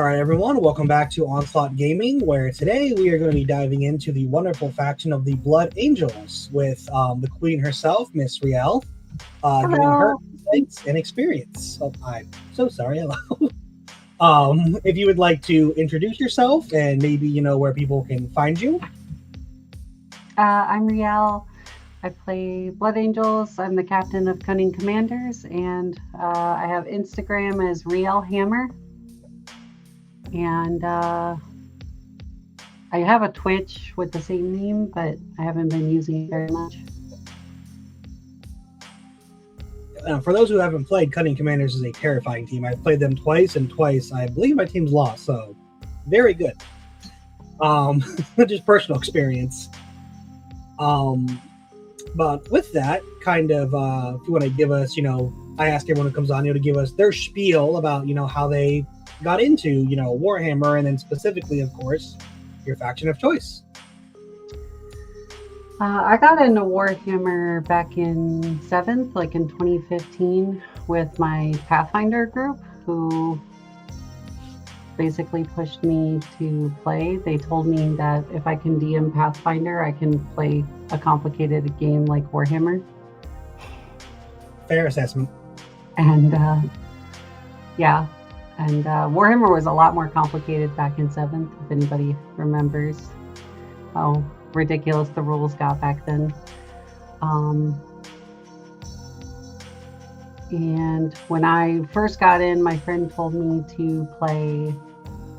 right, everyone, welcome back to Onslaught Gaming, where today we are going to be diving into the wonderful faction of the Blood Angels with the queen herself, Miss Rielle, giving her insights and experience. Oh, I'm so sorry. Hello. If you would like to introduce yourself and maybe, where people can find you. I'm Rielle. I play Blood Angels. I'm the captain of Cunning Commanders, and I have Instagram as Rielle Hammer. And I have a Twitch with the same name, but I haven't been using it very much. For those who haven't played, Cunning Commanders is a terrifying team. I've played them twice, and twice I believe my team's lost, so very good. Just personal experience. But with that, kind of, if you want to give us, I ask everyone who comes on, to give us their spiel about, how they got into, Warhammer, and then specifically, of course, your faction of choice. I got into Warhammer back in 7th, like in 2015, with my Pathfinder group, who basically pushed me to play. They told me that if I can DM Pathfinder, I can play a complicated game like Warhammer. Fair assessment. And yeah, and Warhammer was a lot more complicated back in 7th, if anybody remembers how ridiculous the rules got back then. And when I first got in, my friend told me to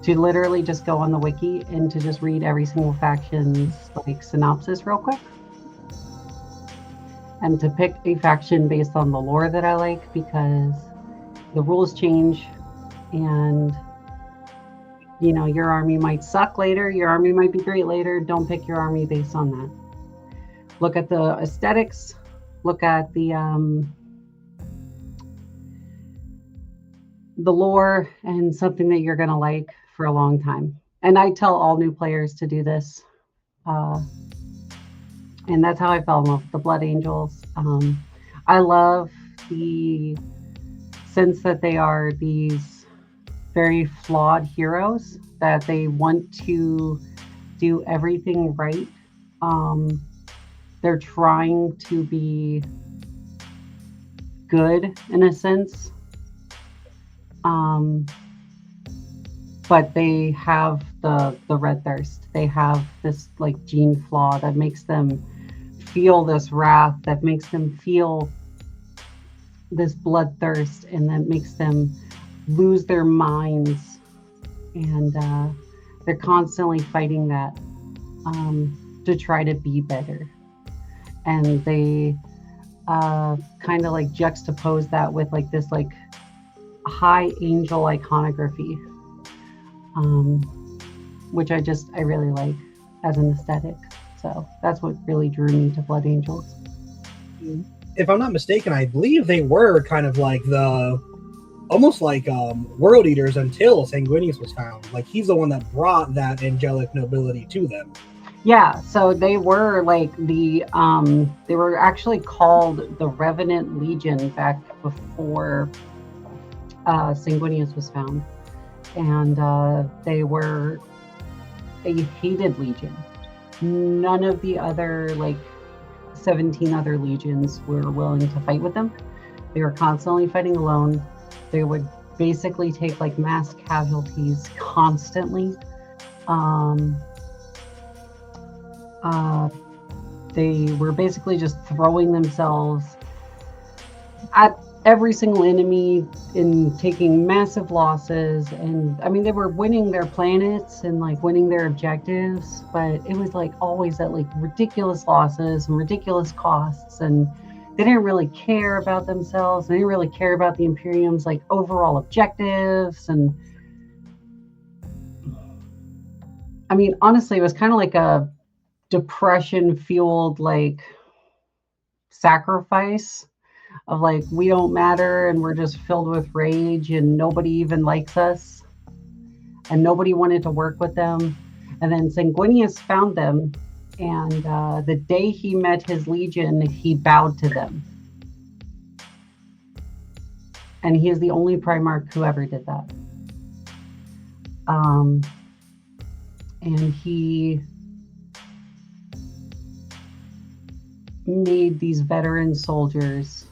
literally just go on the wiki and to just read every single faction's synopsis real quick. And to pick a faction based on the lore that I like, because the rules change and your army might suck later, your army might be great later. Don't pick your army based on that. Look at the aesthetics, look at the lore, and something that you're going to like for a long time. And I tell all new players to do this. And that's how I fell in love with the Blood Angels. I love the sense that they are these very flawed heroes, that they want to do everything right. They're trying to be good in a sense. But they have the red thirst. They have this gene flaw that makes them feel this wrath, that makes them feel this bloodthirst, and that makes them lose their minds. And they're constantly fighting that to try to be better. And they kind of juxtapose that with this high angel iconography, which I really like as an aesthetic. So that's what really drew me to Blood Angels. If I'm not mistaken, I believe they were kind of almost like world eaters until Sanguinius was found. He's the one that brought that angelic nobility to them. Yeah, so they were they were actually called the Revenant Legion back before Sanguinius was found. And they were a hated legion. None of the other 17 other legions were willing to fight with them. They were constantly fighting alone. They would basically take mass casualties constantly. They were basically just throwing themselves at every single enemy in taking massive losses. And I mean, they were winning their planets and winning their objectives, but it was always at ridiculous losses and ridiculous costs. And they didn't really care about themselves. They didn't really care about the Imperium's overall objectives. And I mean, honestly, it was kind of a depression fueled sacrifice of we don't matter, and we're just filled with rage, and nobody even likes us, and nobody wanted to work with them. And then Sanguinius found them, and the day he met his legion, he bowed to them. And he is the only Primarch who ever did that. And he made these veteran soldiers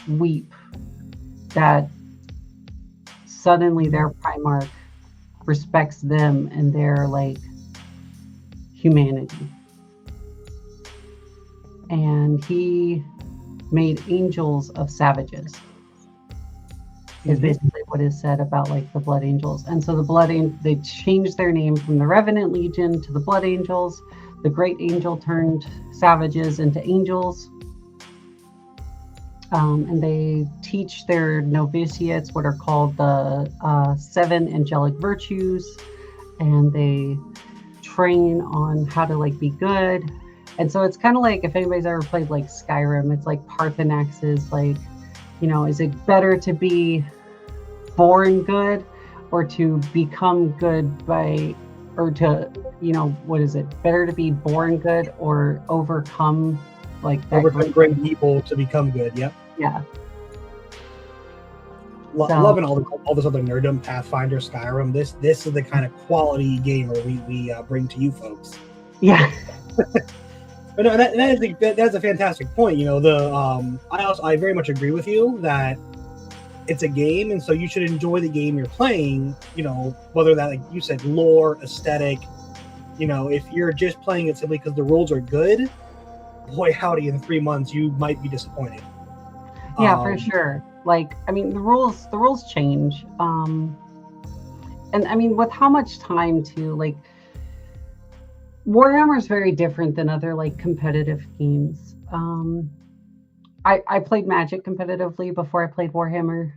weep that suddenly their Primarch respects them and their like humanity. And he made angels of savages. Is basically what is said about like the Blood Angels. And so they changed their name from the Revenant Legion to the Blood Angels. The Great Angel turned savages into angels. And they teach their novitiates what are called the 7 angelic virtues. And they train on how to like be good. And so it's kind of like, if anybody's ever played like Skyrim, it's like Parthenax's like, you know, is it better to be born good or to become good by, or to, you know, what is it? Better to be born good or overcome like that overcome great evil to become good. Yep. Yeah. Loving all this other nerddom, Pathfinder, Skyrim. This is the kind of quality gamer we bring to you folks. Yeah. But no, that's a fantastic point. You know, I very much agree with you that it's a game, and so you should enjoy the game you're playing. You know, whether that, like you said, lore, aesthetic. You know, if you're just playing it simply because the rules are good, boy howdy, in 3 months you might be disappointed. Yeah, for sure. Like, I mean, the rules change. And I mean, with how much time to like. Warhammer is very different than other like competitive games. I played Magic competitively before I played Warhammer.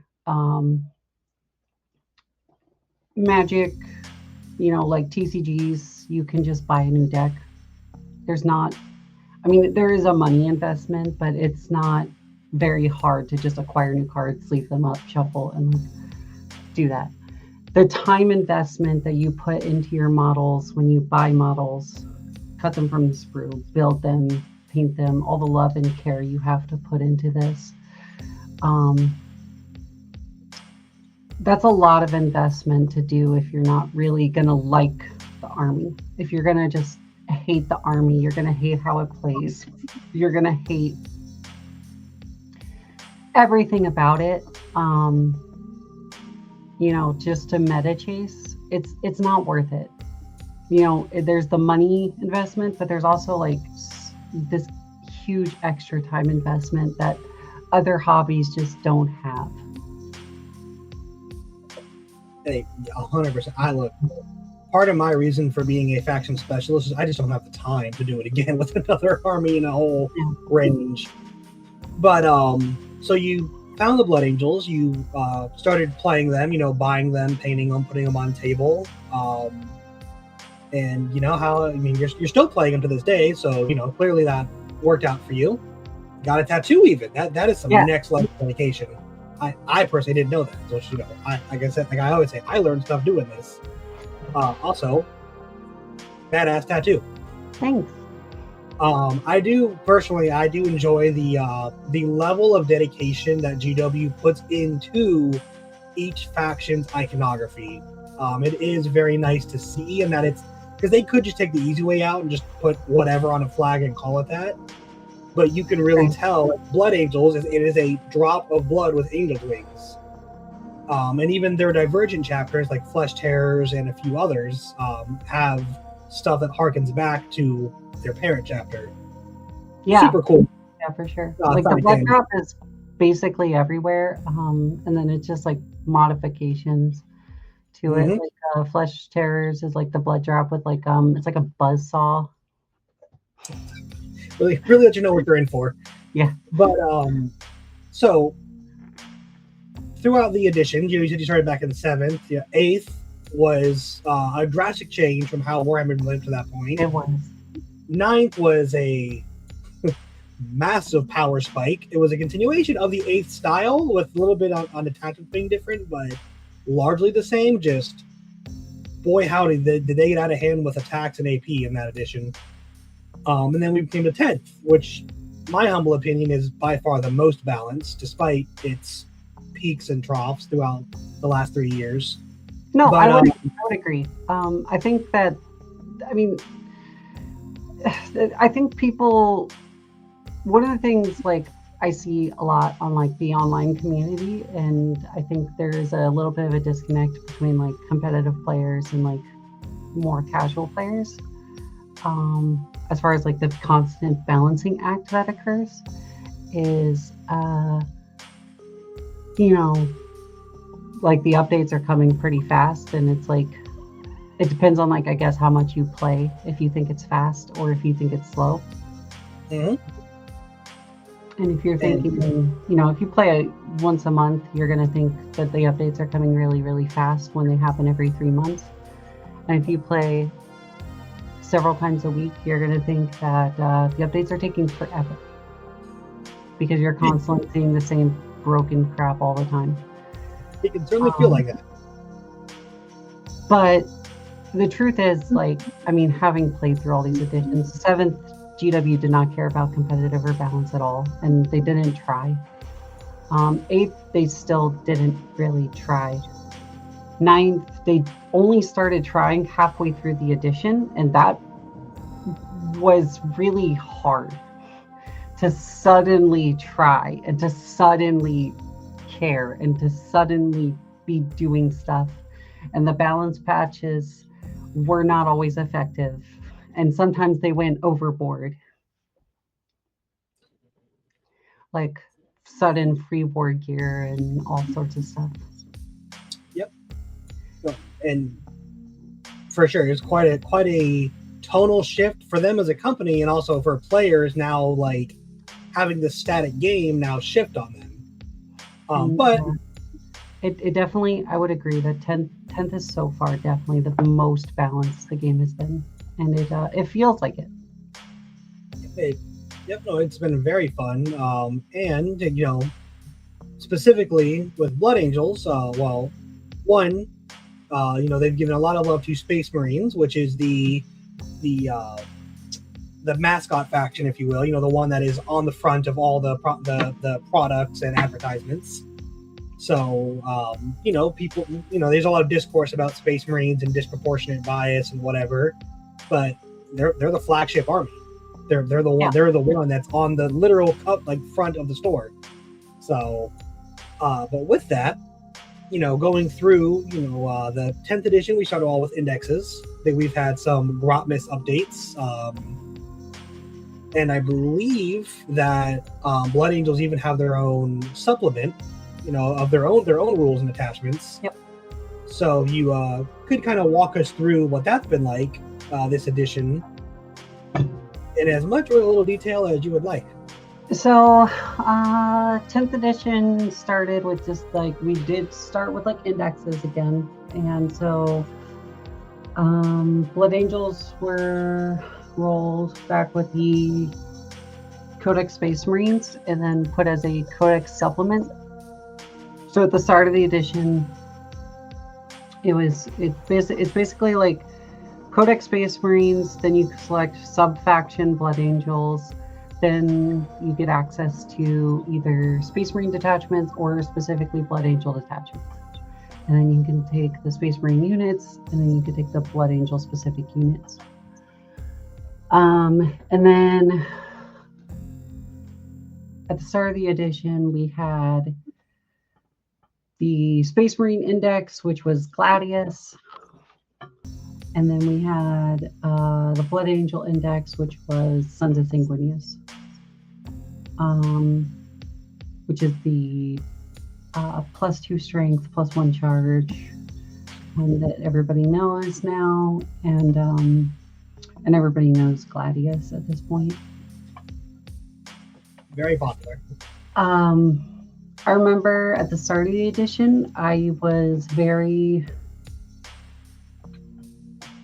Magic, you know, like TCGs, you can just buy a new deck. There's not, I mean, there is a money investment, but it's not very hard to just acquire new cards, leave them up, shuffle, and like, do that. The time investment that you put into your models when you buy models, cut them from the sprue, build them, paint them, all the love and care you have to put into this. That's a lot of investment to do if you're not really going to like the army. If you're going to just hate the army, you're going to hate how it plays. You're going to hate everything about it. You know, just to meta chase, it's not worth it. You know, there's the money investment, but there's also like this huge extra time investment that other hobbies just don't have. Hey, 100%. Part of my reason for being a faction specialist is I just don't have the time to do it again with another army in a whole range. But so you found the Blood Angels, you started playing them, you know, buying them, painting them, putting them on table, and you know how, I mean, you're still playing them to this day, so you know clearly that worked out for you. Got a tattoo even. That is some next level dedication. I personally didn't know that, so you know, like I said, like I always say, I learned stuff doing this. Also, badass tattoo. Thanks. I do enjoy the level of dedication that GW puts into each faction's iconography. It is very nice to see, and that it's because they could just take the easy way out and just put whatever on a flag and call it that. But you can really tell Blood Angels it is a drop of blood with angel wings. And even their divergent chapters like Flesh Terrors and a few others have stuff that harkens back to their parent chapter. Yeah, super cool. Yeah, for sure. Like the blood drop is basically everywhere, and then it's just like modifications to it. Like Flesh Terrors is like the blood drop with like it's like a buzz saw. Really let you know what you're in for. Yeah. But so throughout the editions, you said you started back in the 7th. Yeah, 8th was a drastic change from how Warhammer lived to that point. It was. 9th was a massive power spike. It was a continuation of the 8th style with a little bit on detachments being different, but largely the same. Just boy howdy, did they get out of hand with attacks and AP in that edition. And then we came to 10th, which my humble opinion is by far the most balanced, despite its peaks and troughs throughout the last 3 years. No, But I would agree. I think that, I mean, I think people, one of the things like I see a lot on like the online community, and I think there's a little bit of a disconnect between like competitive players and like more casual players. As far as like the constant balancing act that occurs is, you know, like the updates are coming pretty fast, and it's like, it depends on like, I guess, how much you play, if you think it's fast or if you think it's slow. mhm. And if you're And thinking, you know, if you play once a month, you're going to think that the updates are coming really, really fast when they happen every 3 months. And if you play several times a week, you're going to think that the updates are taking forever because you're constantly seeing the same broken crap all the time. it can certainly feel like that. But the truth is, like, I mean, having played through all these editions, 7th GW did not care about competitive or balance at all, and they didn't try. 8th, they still didn't really try. 9th, they only started trying halfway through the edition, and that was really hard to suddenly try and to suddenly care and to suddenly be doing stuff. And the balance patches were not always effective, and sometimes they went overboard, like sudden free war gear and all sorts of stuff. Yep. No, and for sure, it's quite a tonal shift for them as a company, and also for players now, like having the static game now shift on them. But it definitely, I would agree that 10th is so far definitely the most balanced the game has been, and it feels like it. Yep, no, it's been very fun. And you know, specifically with Blood Angels, well, one, you know, they've given a lot of love to Space Marines, which is the mascot faction, if you will. You know, the one that is on the front of all the products and advertisements. So, you know, people, you know, there's a lot of discourse about Space Marines and disproportionate bias and whatever, but they're the flagship army. They're the one. Yeah. They're the one that's on the literal like front of the store. So, but with that, you know, going through, you know, the 10th edition, we started all with indexes. That we've had some Grotmis updates, and I believe that Blood Angels even have their own supplement, you know, of their own rules and attachments. Yep. So you could kind of walk us through what that's been like this edition, in as much or a little detail as you would like. So 10th edition started with just like, we did start with like indexes again, and so Blood Angels were rolled back with the Codex Space Marines and then put as a Codex supplement. So at the start of the edition, it's basically like Codex Space Marines, then you select sub-faction Blood Angels, then you get access to either Space Marine detachments or specifically Blood Angel detachments. And then you can take the Space Marine units, and then you can take the Blood Angel specific units. And then at the start of the edition, we had the Space Marine Index, which was Gladius. And then we had the Blood Angel Index, which was Sons of Sanguinius, which is the +2 strength, +1 charge, one that everybody knows now, and everybody knows Gladius at this point. Very popular. I remember at the start of the edition, I was very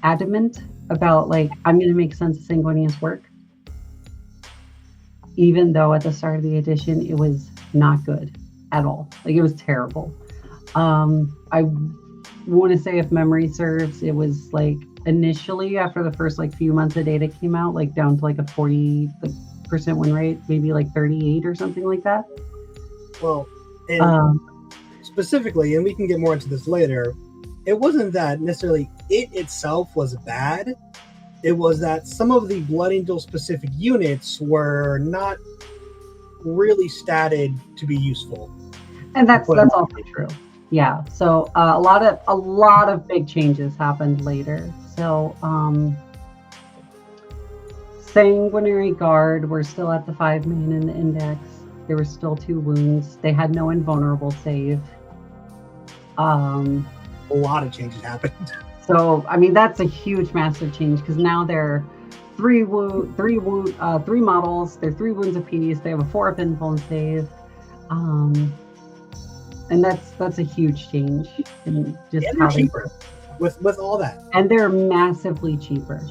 adamant about like, I'm going to make Sons of Sanguinius work, even though at the start of the edition it was not good at all. Like, it was terrible. I want to say, if memory serves, it was like initially after the first like few months of data came out, like down to like a 40% win rate, maybe like 38 or something like that. Well, and specifically, and we can get more into this later, it wasn't that necessarily it itself was bad. It was that some of the Blood Angel specific units were not really statted to be useful. And that's also true. Yeah. So a lot of big changes happened later. So Sanguinary Guard were still at the 5 main in the index. There were still 2 wounds. They had no invulnerable save. A lot of changes happened. So I mean that's a huge, massive change because now they're 3 models. They're 3 wounds apiece. They have a 4 up invuln save. And that's a huge change in just how they cheaper with all that. And they're massively cheaper.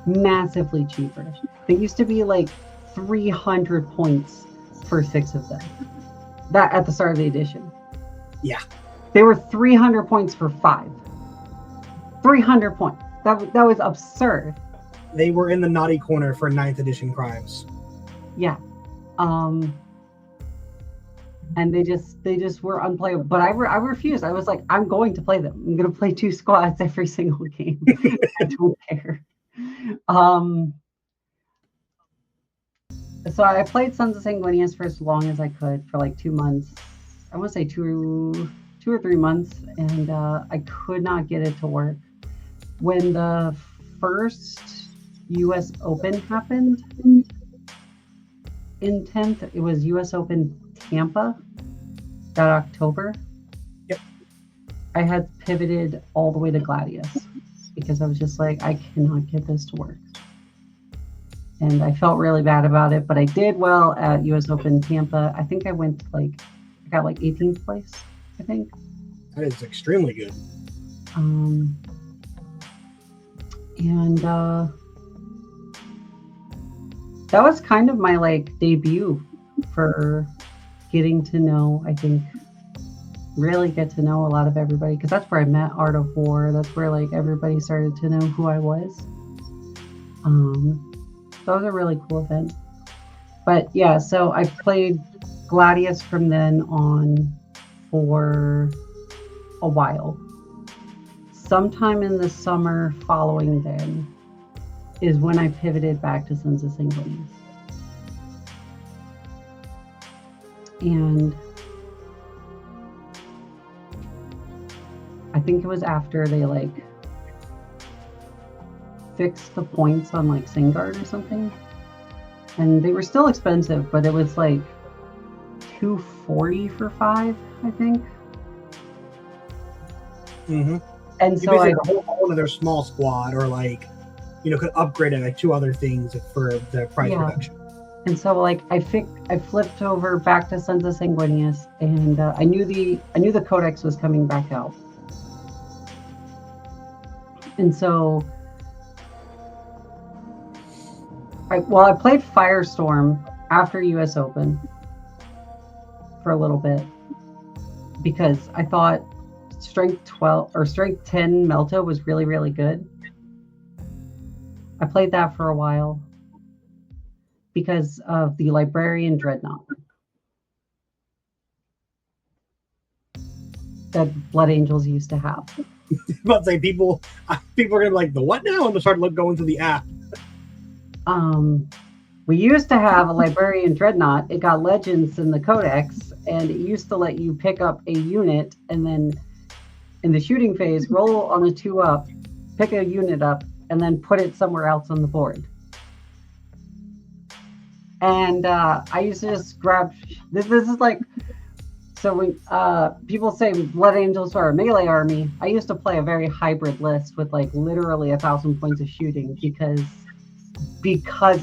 Massively cheaper. They used to be like 300 points for 6 of them. That at the start of the edition. Yeah. They were 300 points for 5. 300 points. That was absurd. They were in the naughty corner for 9th edition crimes. Yeah. And they just were unplayable. But I refused. I was like, I'm going to play them. I'm going to play 2 squads every single game. I don't care. So I played Sons of Sanguinius for as long as I could, for like 2 months. I want to say 2 or 3 months, and I could not get it to work. When the first U.S. Open happened in 10th, it was U.S. Open Tampa that October. Yep. I had pivoted all the way to Gladius because I was just like, I cannot get this to work. And I felt really bad about it, but I did well at US Open Tampa. I think I got 18th place, I think. That is extremely good. And that was kind of my debut for getting to know, I think, really get to know a lot of everybody, because that's where I met Art of War. That's where everybody started to know who I was. That was a really cool event. But yeah, so I played Gladius from then on for a while. Sometime in the summer following then is when I pivoted back to Sons of Sanguinius. And I think it was after they fixed the points on Singard or something. And they were still expensive, but it was $240 for 5, I think. Mm-hmm. And so I hold one of their small squad, or could upgrade it 2 other things for the price reduction. And so I flipped over back to Sons of Sanguinius, and I knew the Codex was coming back out. And so I played Firestorm after US Open for a little bit because I thought Strength 12 or Strength 10 Melta was really, really good. I played that for a while because of the Librarian Dreadnought that Blood Angels used to have. But people are gonna be like, the what now? And they'll start going through the app. We used to have a Librarian Dreadnought. It got legends in the Codex, and it used to let you pick up a unit and then in the shooting phase, roll on a 2-up, pick a unit up, and then put it somewhere else on the board. And I used to just grab this is so when people say Blood Angels are a melee army, I used to play a very hybrid list with literally 1,000 points of shooting because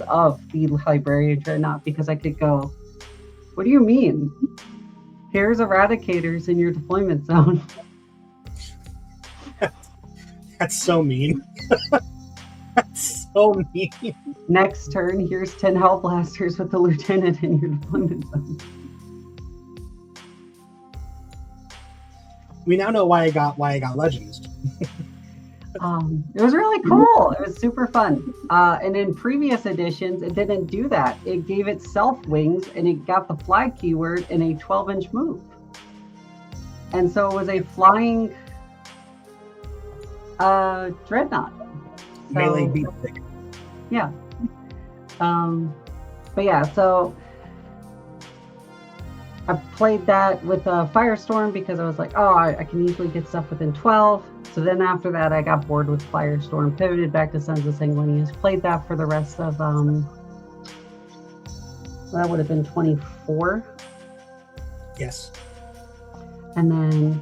of the Librarian Dreadnought, because I could go, what do you mean? Here's Eradicators in your deployment zone. That's so mean. That's so mean. Next turn, here's 10 Hellblasters with the Lieutenant in your deployment zone. We now know why I got Legends. It was really cool. It was super fun. And in previous editions, it didn't do that. It gave itself wings, and it got the fly keyword in a 12-inch move. And so it was a flying Dreadnought. Melee beat stick. Yeah. But yeah, so I played that with Firestorm because I was like, oh, I can easily get stuff within 12. So then after that, I got bored with Firestorm, pivoted back to Sons of Sanguinius, played that for the rest of, that would have been 24. Yes. And then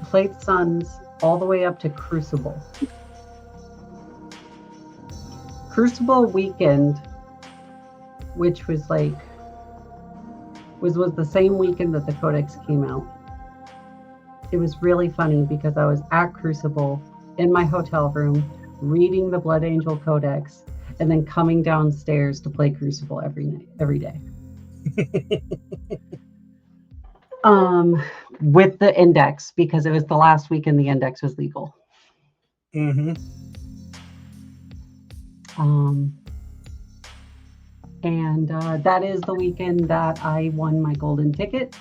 played Sons all the way up to Crucible. Crucible weekend, which was like, was the same weekend that the Codex came out. It was really funny because I was at Crucible in my hotel room reading the Blood Angel Codex and then coming downstairs to play Crucible every day. With the index, because it was the last weekend the index was legal. Mm-hmm. And that is the weekend that I won my golden ticket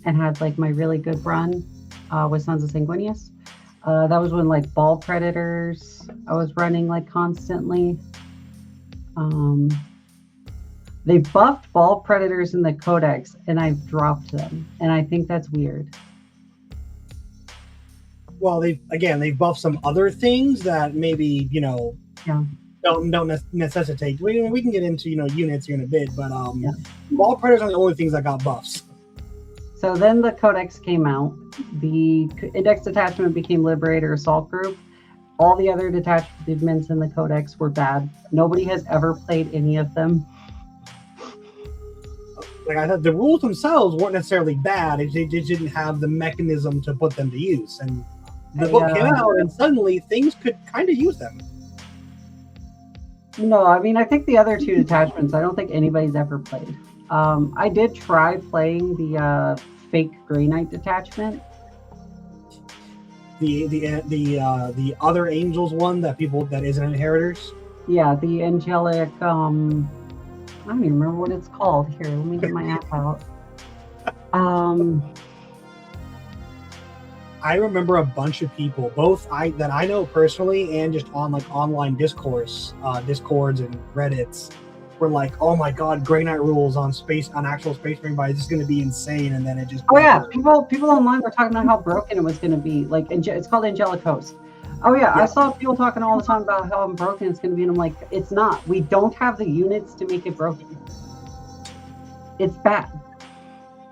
and had like my really good run with Sons of Sanguinius. That was when like Ball Predators I was running like constantly. They buffed Ball Predators in the Codex and I've dropped them, and I think that's weird. Well, they've buffed some other things that maybe don't necessitate. We can get into units here in a bit, but Ball Predators are the only things that got buffs. So then the Codex came out. The Index detachment became Liberator Assault Group. All the other detachments in the Codex were bad. Nobody has ever played any of them. Like I said, the rules themselves weren't necessarily bad. They just didn't have the mechanism to put them to use. And the book came out, and suddenly things could kind of use them. No, I mean, I think the other two detachments, I don't think anybody's ever played. I did try playing the fake Grey Knight detachment. The other Angels one that isn't Inheritors. Yeah, the Angelic. I don't even remember what it's called. Here, let me get my app out. I remember a bunch of people, both that I know personally and just on like online discourse, discords and Reddits, were like, "Oh my god, Grey Knight rules on actual Space Marine Body. This is going to be insane." And then it just people online were talking about how broken it was going to be. Like it's called Angelic Host. Oh yeah, I saw people talking all the time about how broken it's going to be, and I'm like, it's not. We don't have the units to make it broken. It's bad.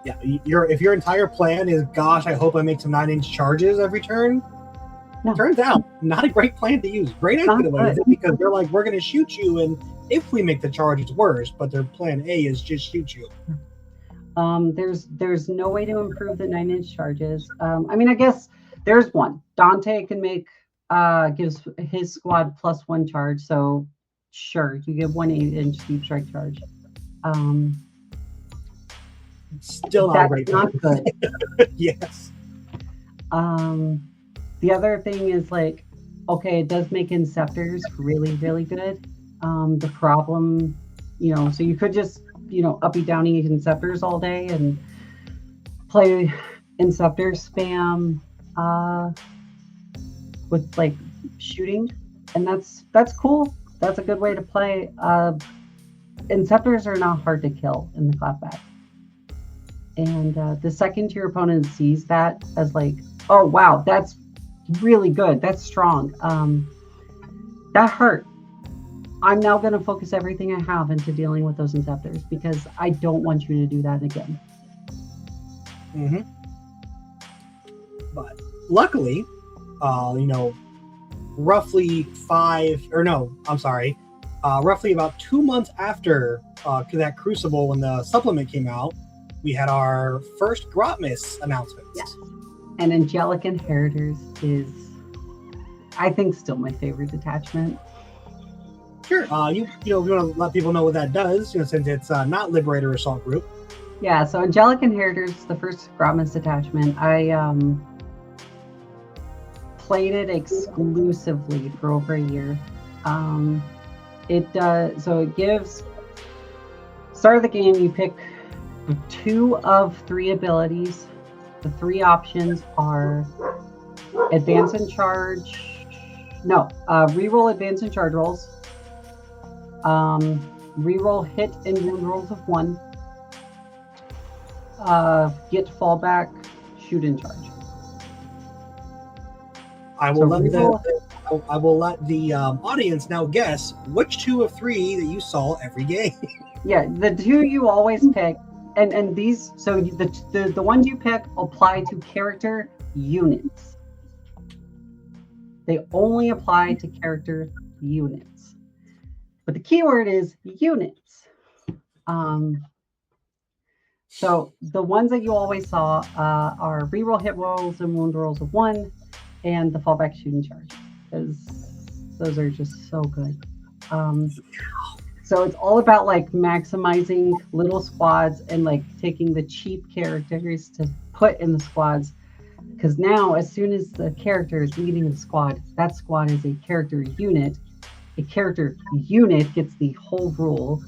Yeah, if your entire plan is, gosh, I hope I make some 9-inch charges every turn. No. Turns out, not a great plan to use. Grey Knight could have went with it because they're like, we're going to shoot you, and if we make the charge, it's worse. But their plan A is just shoot you. There's no way to improve the 9-inch charges. I mean, I guess there's one. Dante can make gives his squad +1 charge, so sure, you give 1 8-inch deep strike charge. Still not great. Not good. Yes. The other thing is like, okay, it does make Inceptors really, really good. The problem, so you could just, uppy downy Inceptors all day and play Inceptor spam with like shooting, and that's cool. That's a good way to play. Inceptors are not hard to kill in the clapback. And the second your opponent sees that as like, oh wow, that's really good, that's strong, that hurt. I'm now going to focus everything I have into dealing with those Inceptors because I don't want you to do that again. Mm-hmm. But luckily, roughly roughly about 2 months after that Crucible, when the supplement came out, we had our first Grotmis announcements. Yes. And Angelic Inheritors is, I think, still my favorite detachment. Sure. You want to let people know what that does, since it's not Liberator Assault Group. Yeah, so Angelic Inheritors is the first Grotmis detachment. I played it exclusively for over a year. It does, so it gives, start of the game, you pick 2 of 3 abilities The 3 options are advance and charge. No, reroll advance and charge rolls. Reroll hit and wound rolls of 1. Get fallback, shoot and charge. I will let the audience now guess which 2 of 3 that you saw every game. Yeah, the 2 you always pick, and these. So the ones you pick apply to character units. They only apply to character units. But the keyword is units. So the ones that you always saw are reroll hit rolls and wound rolls of 1, and the fallback shoot and charge. Because those are just so good. So it's all about like maximizing little squads and like taking the cheap characters to put in the squads. Because now, as soon as the character is leading the squad, that squad is a character unit. A character unit gets the whole rule.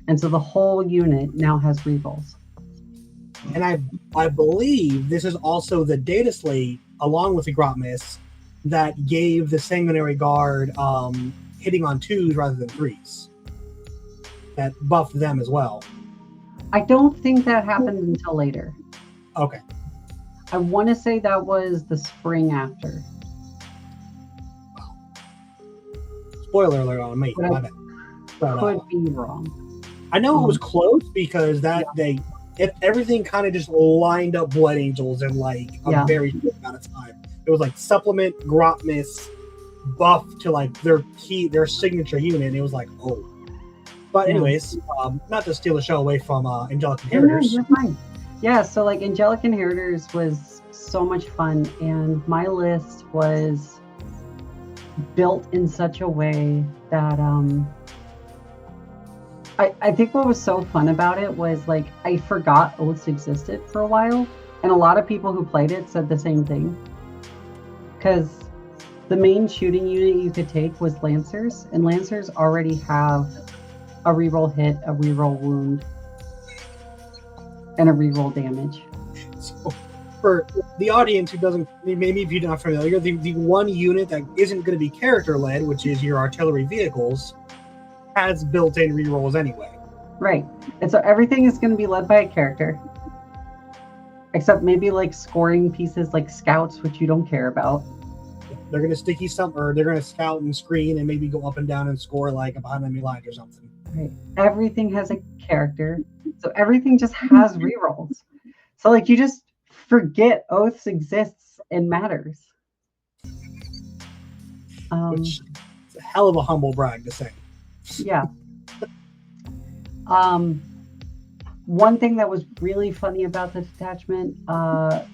And so the whole unit now has rerolls. And I believe this is also the data slate, along with the Grotmiss, that gave the Sanguinary Guard hitting on 2s rather than 3s. That buffed them as well. I don't think that happened until later. Okay. I want to say that was the spring after. Spoiler alert on me. My bad. Could be wrong. I know it was close because everything kind of just lined up Blood Angels in like a very short amount of time. It was like supplement, Grotmiss, buff to like their signature unit, and it was like, oh. But anyways, not to steal the show away from Angelic Inheritors. You're fine. Yeah, so like Angelic Inheritors was so much fun, and my list was built in such a way that I think what was so fun about it was like I forgot oaths existed for a while, and a lot of people who played it said the same thing. Because the main shooting unit you could take was Lancers, and Lancers already have a reroll hit, a reroll wound, and a reroll damage. So for the audience who doesn't, maybe if you're not familiar, the one unit that isn't going to be character led, which is your artillery vehicles, has built-in rerolls anyway. Right. And so everything is going to be led by a character, except maybe like scoring pieces like scouts, which you don't care about. They're going to sticky some, or they're going to scout and screen and maybe go up and down and score like behind enemy lines or something. Right. Everything has a character, so everything just has rerolls. So like you just forget oaths exists and matters. Which is a hell of a humble brag to say. Yeah. One thing that was really funny about the detachment that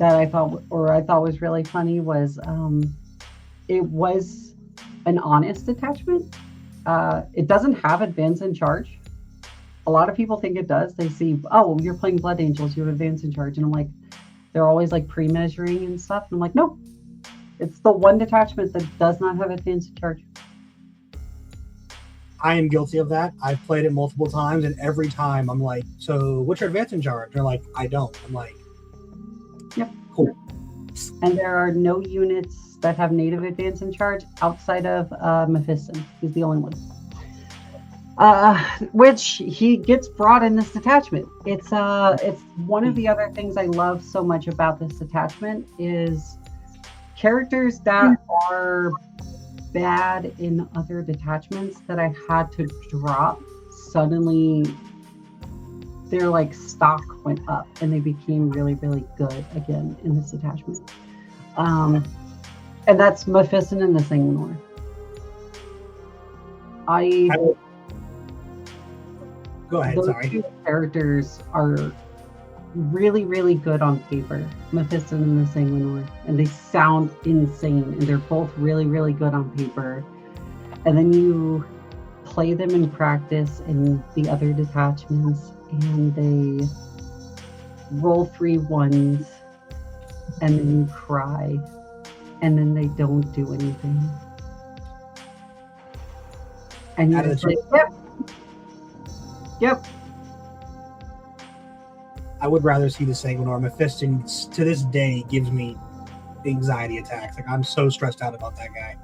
I thought was really funny was it was an honest detachment. It doesn't have advance and charge. A lot of people think it does. They see, oh, you're playing Blood Angels, you have advance and charge, and I'm like, they're always like pre-measuring and stuff. And I'm like, no, it's the one detachment that does not have advance and charge. I am guilty of that. I've played it multiple times, and every time I'm like, so what's your advance and charge? They're like, I don't. I'm like, yep, cool. And there are no units that have native advance and charge outside of Mephiston. He's the only one. Which he gets brought in this detachment. It's one of the other things I love so much about this detachment is characters that are bad in other detachments that I had to drop. Suddenly their like stock went up and they became really, really good again in this detachment. And that's Mephiston and the Sanguinor. Go ahead, those sorry. two characters are really, really good on paper, Mephiston and the Sanguinor, and they sound insane, and they're both really, really good on paper. And then you play them in practice in the other detachments, and they roll 3 1s, and then you cry, and then they don't do anything. And you're just like, yep. I would rather see the Sanguinor. Mephiston to this day gives me anxiety attacks. Like, I'm so stressed out about that guy.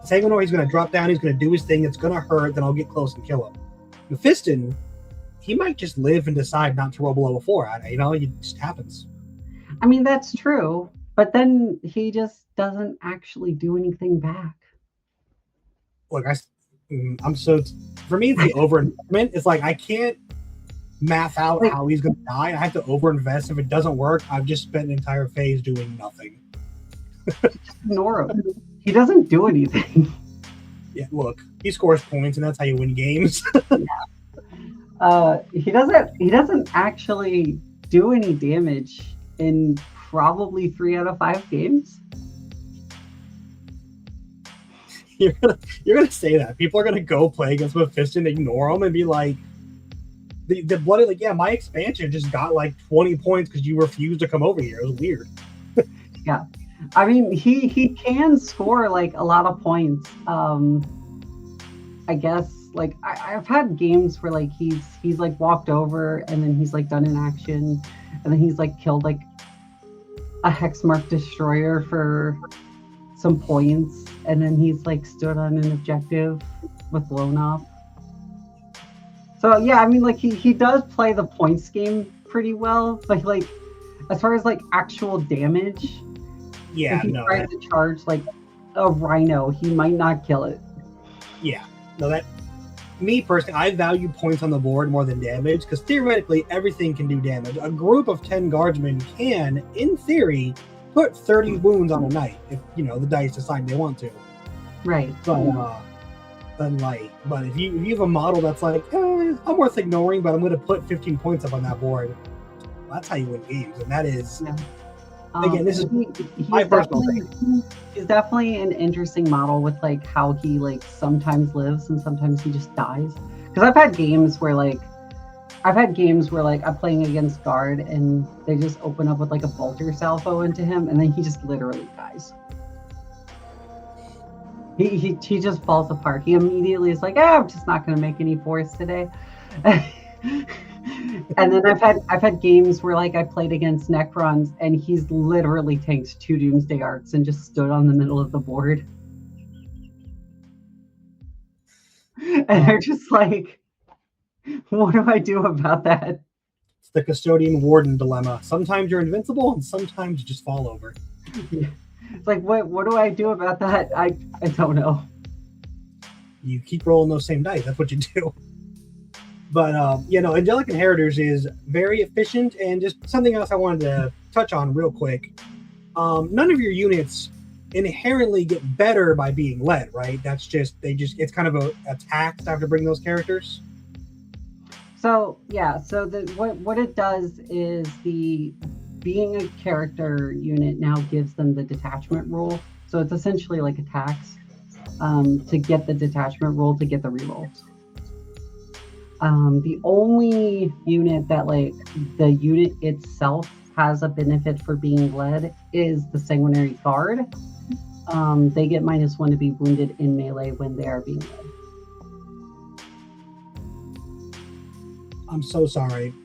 Sanguinor, he's going to drop down, he's going to do his thing, it's going to hurt, then I'll get close and kill him. Mephiston, he might just live and decide not to roll below a 4. It just happens. I mean, that's true, but then he just doesn't actually do anything back. Look, I'm so... For me, it's the overinvestment. It's like, I can't math out how he's going to die. I have to overinvest. If it doesn't work, I've just spent an entire phase doing nothing. Just ignore him. He doesn't do anything. Yeah, look, he scores points, and that's how you win games. He doesn't actually do any damage in probably 3 out of 5 games. You're gonna say that. People are gonna go play against Mephiston, ignore him, and be like, the bloody, like, yeah, my expansion just got like 20 points because you refused to come over here. It was weird. Yeah. I mean, he can score like a lot of points. I guess like I've had games where like he's like walked over and then he's like done an action and then he's like killed like a Hexmark destroyer for some points and then he's like stood on an objective with blown up. So yeah, I mean like he does play the points game pretty well, but like as far as like actual damage. Yeah, if he tries to charge like a rhino, he might not kill it. Yeah, no, me personally, I value points on the board more than damage because theoretically everything can do damage. A group of 10 guardsmen can, in theory, put 30 wounds on a knight if the dice decide they want to. Right. But if you have a model that's like, I'm worth ignoring, but I'm going to put 15 points up on that board, that's how you win games, and that is. Yeah. Again, this is my personal thing. He's definitely an interesting model with like how he like sometimes lives and sometimes he just dies. Because I've had games where I'm playing against guard and they just open up with like a bolter salvo into him and then he just literally dies. He just falls apart. He immediately is like, I'm just not going to make any force today. And then I've had games where like I played against Necrons and he's literally tanked 2 Doomsday Arcs and just stood on the middle of the board. And they're just like, what do I do about that? It's the Custodian Warden dilemma. Sometimes you're invincible and sometimes you just fall over. Yeah. It's like, what do I do about that? I don't know. You keep rolling those same dice. That's what you do. But, Angelic Inheritors is very efficient, and just something else I wanted to touch on real quick. None of your units inherently get better by being led, right? That's just, it's kind of a tax to have to bring those characters. So, yeah, so what it does is being a character unit now gives them the detachment rule. So it's essentially like a tax to get the detachment rule to get the rerolls. The only unit that like the unit itself has a benefit for being led is the Sanguinary Guard. They get -1 to be wounded in melee when they are being led. I'm so sorry.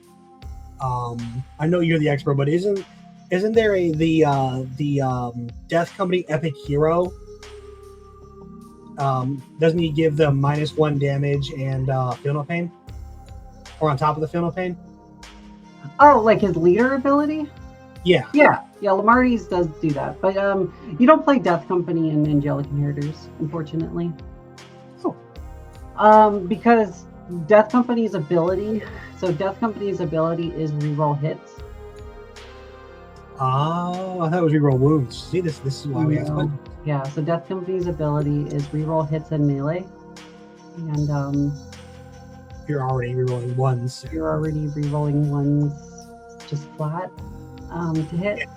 I know you're the expert, but isn't there the Death Company Epic Hero? Doesn't he give them -1 damage and feel no pain? Or on top of the feel no pain? Oh, like his leader ability? Yeah. Lamarty's does do that, but you don't play Death Company in Angelic Inheritors, unfortunately. Oh. Because Death Company's ability is reroll hits. Oh, I thought it was reroll wounds. See, this is why we asked questions. Yeah, so Death Company's ability is reroll hits and melee, and you're already rerolling ones. So. You're already rerolling ones just flat to hit,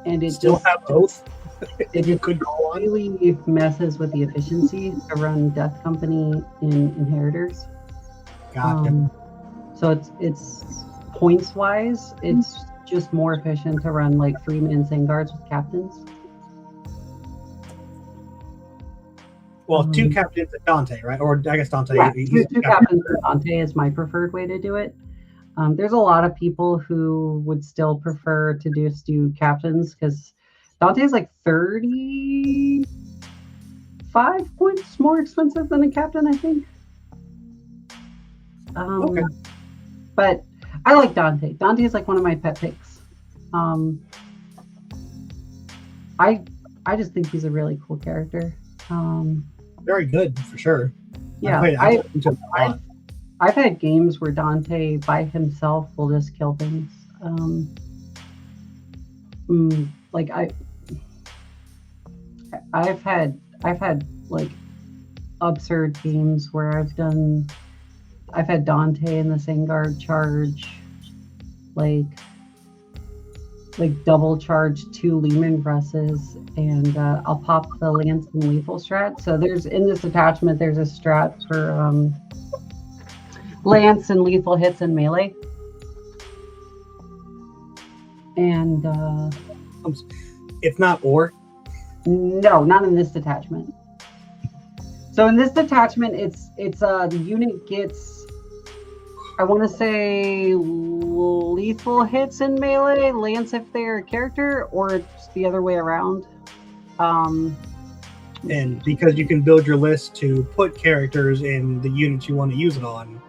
and it still just, have both. It could go on. Really messes with the efficiency to run Death Company in Inheritors. Gotcha. So it's points wise, it's just more efficient to run like 3-man Vanguards with captains. Well, 2 captains and Dante, right? Or I guess Dante. Yeah, two captains and Dante is my preferred way to do it. There's a lot of people who would still prefer to just do captains because Dante's like 35 points more expensive than a captain, I think. Okay. But I like Dante. Dante is like one of my pet picks. I just think he's a really cool character. Very good for sure. Yeah, I've had games where Dante by himself will just kill things. Like I've had like absurd games where I've had Dante in the Sangard charge, like double charge 2 Lehman presses, and I'll pop the Lance and Lethal strat. So there's in this attachment there's a strat for Lance and lethal hits and melee. And it's not or? No, not in this detachment. So in this detachment, it's the unit gets, I want to say, lethal hits in melee, Lance if they're a character, or it's the other way around. And because you can build your list to put characters in the units you want to use it on,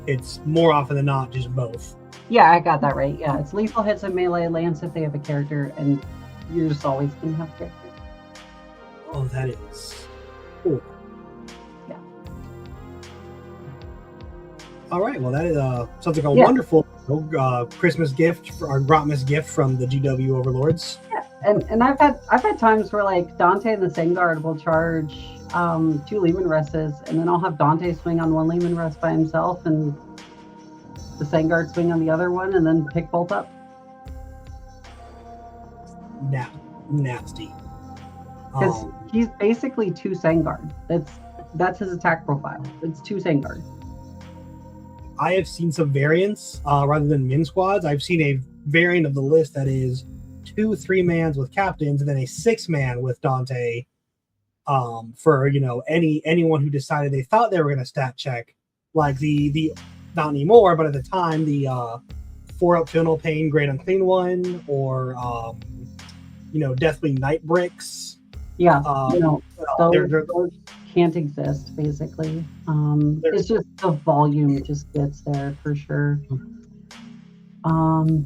it's more often than not just both. Yeah, I got that right. Yeah, it's lethal hits in melee, Lance if they have a character, and you're just always going to have characters. Oh, that is cool. Yeah. All right. Well, that is sounds like a wonderful Christmas gift or Grotmas gift from the GW Overlords. Yeah, and I've had times where like Dante and the Sangard will charge 2 Lehman Resses, and then I'll have Dante swing on 1 Lehman Rest by himself, and the Sangard swing on the other one, and then pick both up. Nasty. Because he's basically 2 Sangard. That's his attack profile. It's 2 Sangard. I have seen some variants rather than min squads. I've seen a variant of the list that is 2 3-mans with captains and then a 6-man with Dante. For anyone who decided they thought they were going to stat check, like the not anymore, but at the time the 4-up Fennel Pain Great Unclean one, or Deathwing Night Bricks. Yeah, those can't exist basically. It's just the volume just gets there for sure. And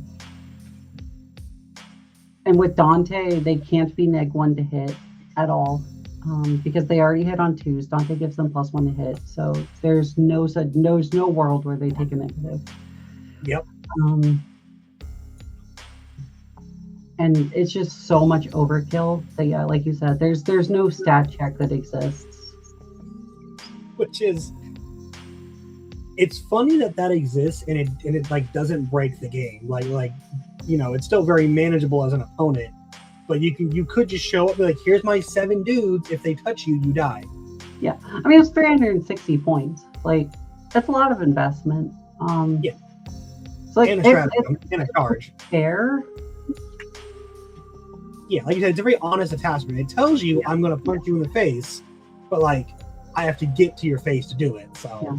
with Dante, they can't be -1 to hit at all. Because they already hit on 2s. Dante gives them +1 to hit, so there's no world where they take a negative. Yep. And it's just so much overkill that, yeah, like you said, there's no stat check that exists. Which is, it's funny that exists, and it like doesn't break the game. Like it's still very manageable as an opponent. But you could just show up and be like, here's my 7 dudes. If they touch you, you die. Yeah. I mean, it's 360 points. Like, that's a lot of investment. Yeah. So like, and a strategy, and a charge. Fair. Yeah, like you said, it's a very honest attachment. It tells you I'm going to punch you in the face, but like I have to get to your face to do it. So. Yeah.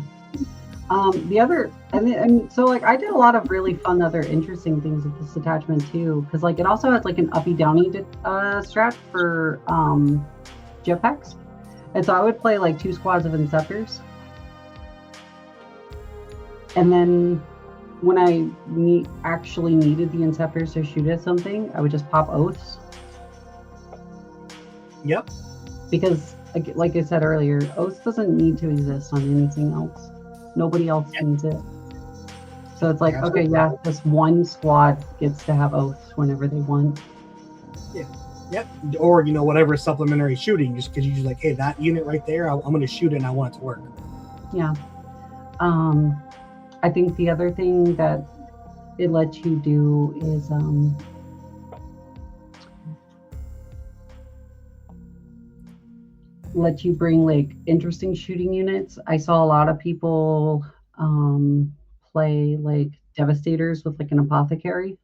The other, and so like I did a lot of really fun other interesting things with this attachment too, because like it also has like an uppy downy strat for jetpacks, and so I would play like 2 squads of Inceptors, and then when I actually needed the Inceptors to shoot at something, I would just pop Oaths. Yep. Because like I said earlier, Oaths doesn't need to exist on anything else. Nobody else needs it. So it's like, okay, yeah, this 1 squad gets to have Oaths whenever they want. Yeah. Yep. Or, whatever supplementary shooting, just because you're just like, hey, that unit right there, I'm going to shoot it and I want it to work. Yeah. I think the other thing that it lets you do is let you bring like interesting shooting units. I saw a lot of people play like Devastators with like an Apothecary,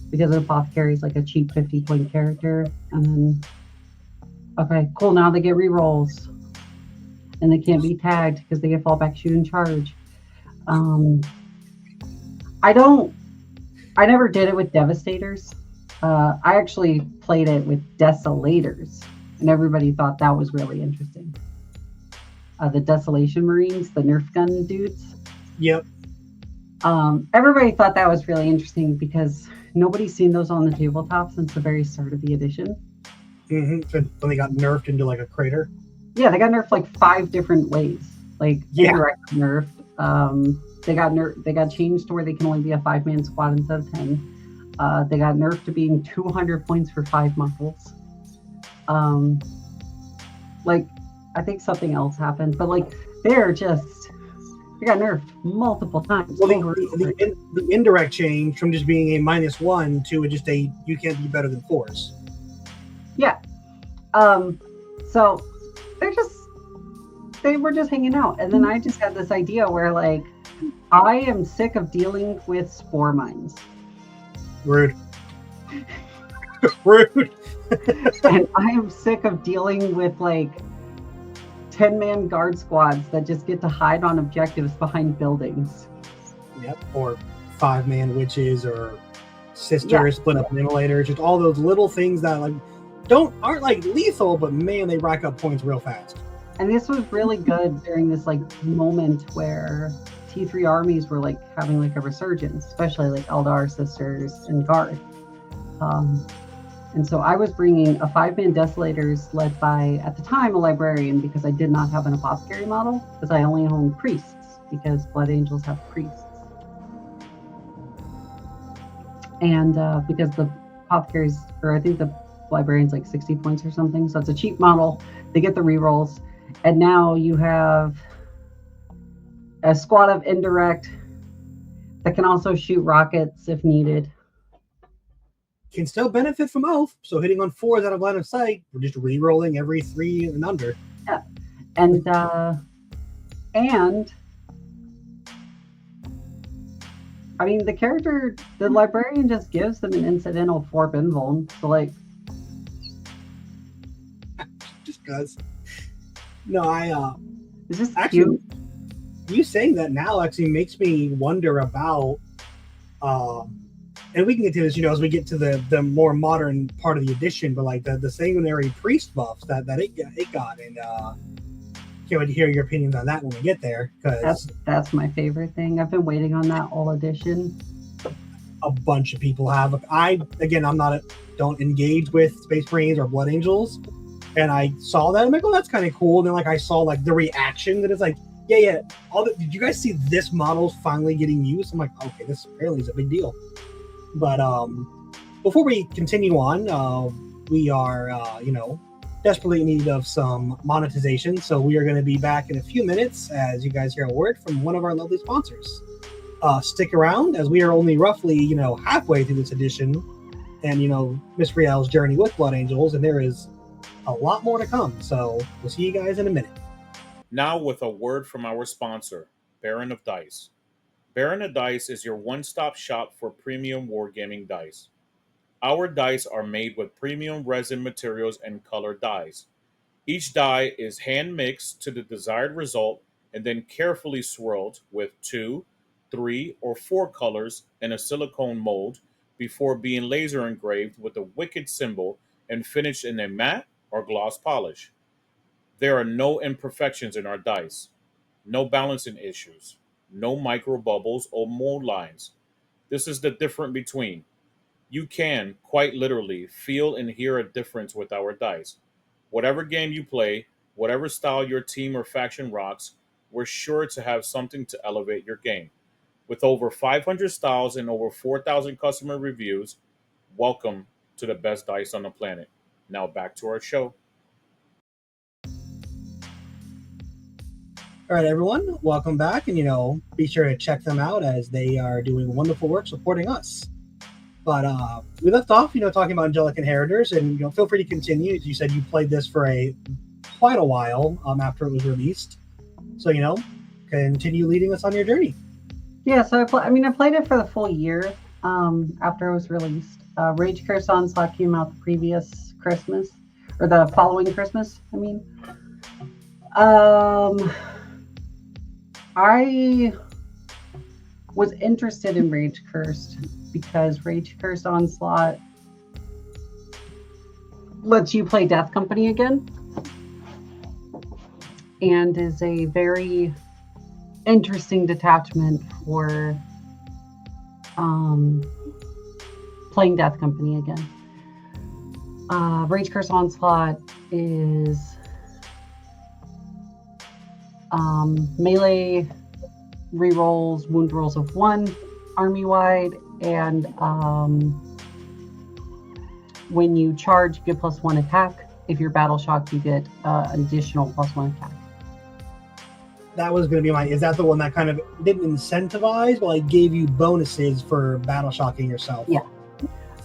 because an Apothecary is like a cheap 50-point character, and then okay, cool, now they get rerolls and they can't be tagged because they get fallback shoot and charge. I never did it with Devastators. I actually played it with Desolators, and everybody thought that was really interesting. The Desolation Marines, the Nerf gun dudes. Yep. Everybody thought that was really interesting because nobody's seen those on the tabletop since the very start of the edition. So when they got nerfed into like a crater. Yeah, they got nerfed like 5 different ways. Like indirect nerfed. They got changed to where they can only be a 5-man squad instead of 10. They got nerfed to being 200 points for 5 models. Like I think something else happened, but like they got nerfed multiple times. Well, the indirect change from just being a -1 to just a you can't be better than 4s. Yeah. So they were just hanging out, and then I just had this idea where like I am sick of dealing with spore mines. Rude. Rude. And I am sick of dealing with like 10-man guard squads that just get to hide on objectives behind buildings. Yep. Or 5-man witches or sisters split up mutilators. Just all those little things that like aren't like lethal, but man, they rack up points real fast. And this was really good during this like moment where T3 armies were like having like a resurgence, especially like Eldar, Sisters, and Guard. And so I was bringing a 5-man Desolators led by, at the time, a librarian, because I did not have an apothecary model, because I only own priests, because Blood Angels have priests. And because the apothecaries, or I think the librarian's like 60 points or something, so it's a cheap model. They get the rerolls. And now you have a squad of indirect that can also shoot rockets if needed. Can still benefit from oath, so hitting on 4s out of line of sight, we're just re-rolling every 3 and under. Yeah. And I mean the librarian just gives them an incidental 4 invuln, so like just cause. No, it's just actually cute. You saying that now actually makes me wonder about and we can get to this, as we get to the more modern part of the edition, but like the sanguinary priest buffs that it got, and can't wait to hear your opinions on that when we get there, because that's my favorite thing. I've been waiting on that all edition. A bunch of people have. Don't engage with Space Marines or Blood Angels, and I saw that, I'm like, oh, that's kind of cool. And then like I saw like the reaction that it's like, yeah. Did you guys see this model's finally getting used? I'm like, okay, this apparently is a big deal. But before we continue on, we are, desperately in need of some monetization. So we are going to be back in a few minutes as you guys hear a word from one of our lovely sponsors. Stick around, as we are only roughly, halfway through this edition and, Miss Rielle's journey with Blood Angels, and there is a lot more to come. So we'll see you guys in a minute. Now with a word from our sponsor, Baron of Dice. Baron of Dice is your one-stop shop for premium wargaming dice. Our dice are made with premium resin materials and colored dyes. Each die is hand-mixed to the desired result and then carefully swirled with 2, 3, or 4 colors in a silicone mold before being laser engraved with a wicked symbol and finished in a matte or gloss polish. There are no imperfections in our dice, no balancing issues, no micro bubbles or mold lines. This is the difference between. You can, quite literally, feel and hear a difference with our dice. Whatever game you play, whatever style your team or faction rocks, we're sure to have something to elevate your game. With over 500 styles and over 4,000 customer reviews, welcome to the best dice on the planet. Now back to our show. All right, everyone, welcome back, and be sure to check them out as they are doing wonderful work supporting us. But we left off, talking about Angelic Inheritors, and feel free to continue. As you said, you played this for quite a while after it was released, so continue leading us on your journey. Yeah, so I played it for the full year after it was released. Rage Curse Onslaught came out the previous Christmas, or the following Christmas. was interested in Rage Cursed because Rage Cursed Onslaught lets you play Death Company again, and is a very interesting detachment for playing Death Company again. Rage Curse Onslaught is melee rerolls, wound rolls of 1 army-wide, and when you charge, you get +1 attack. If you're battle shocked, you get an additional +1 attack. That was going to be is that the one that kind of didn't incentivize, but like gave you bonuses for battle shocking yourself? Yeah.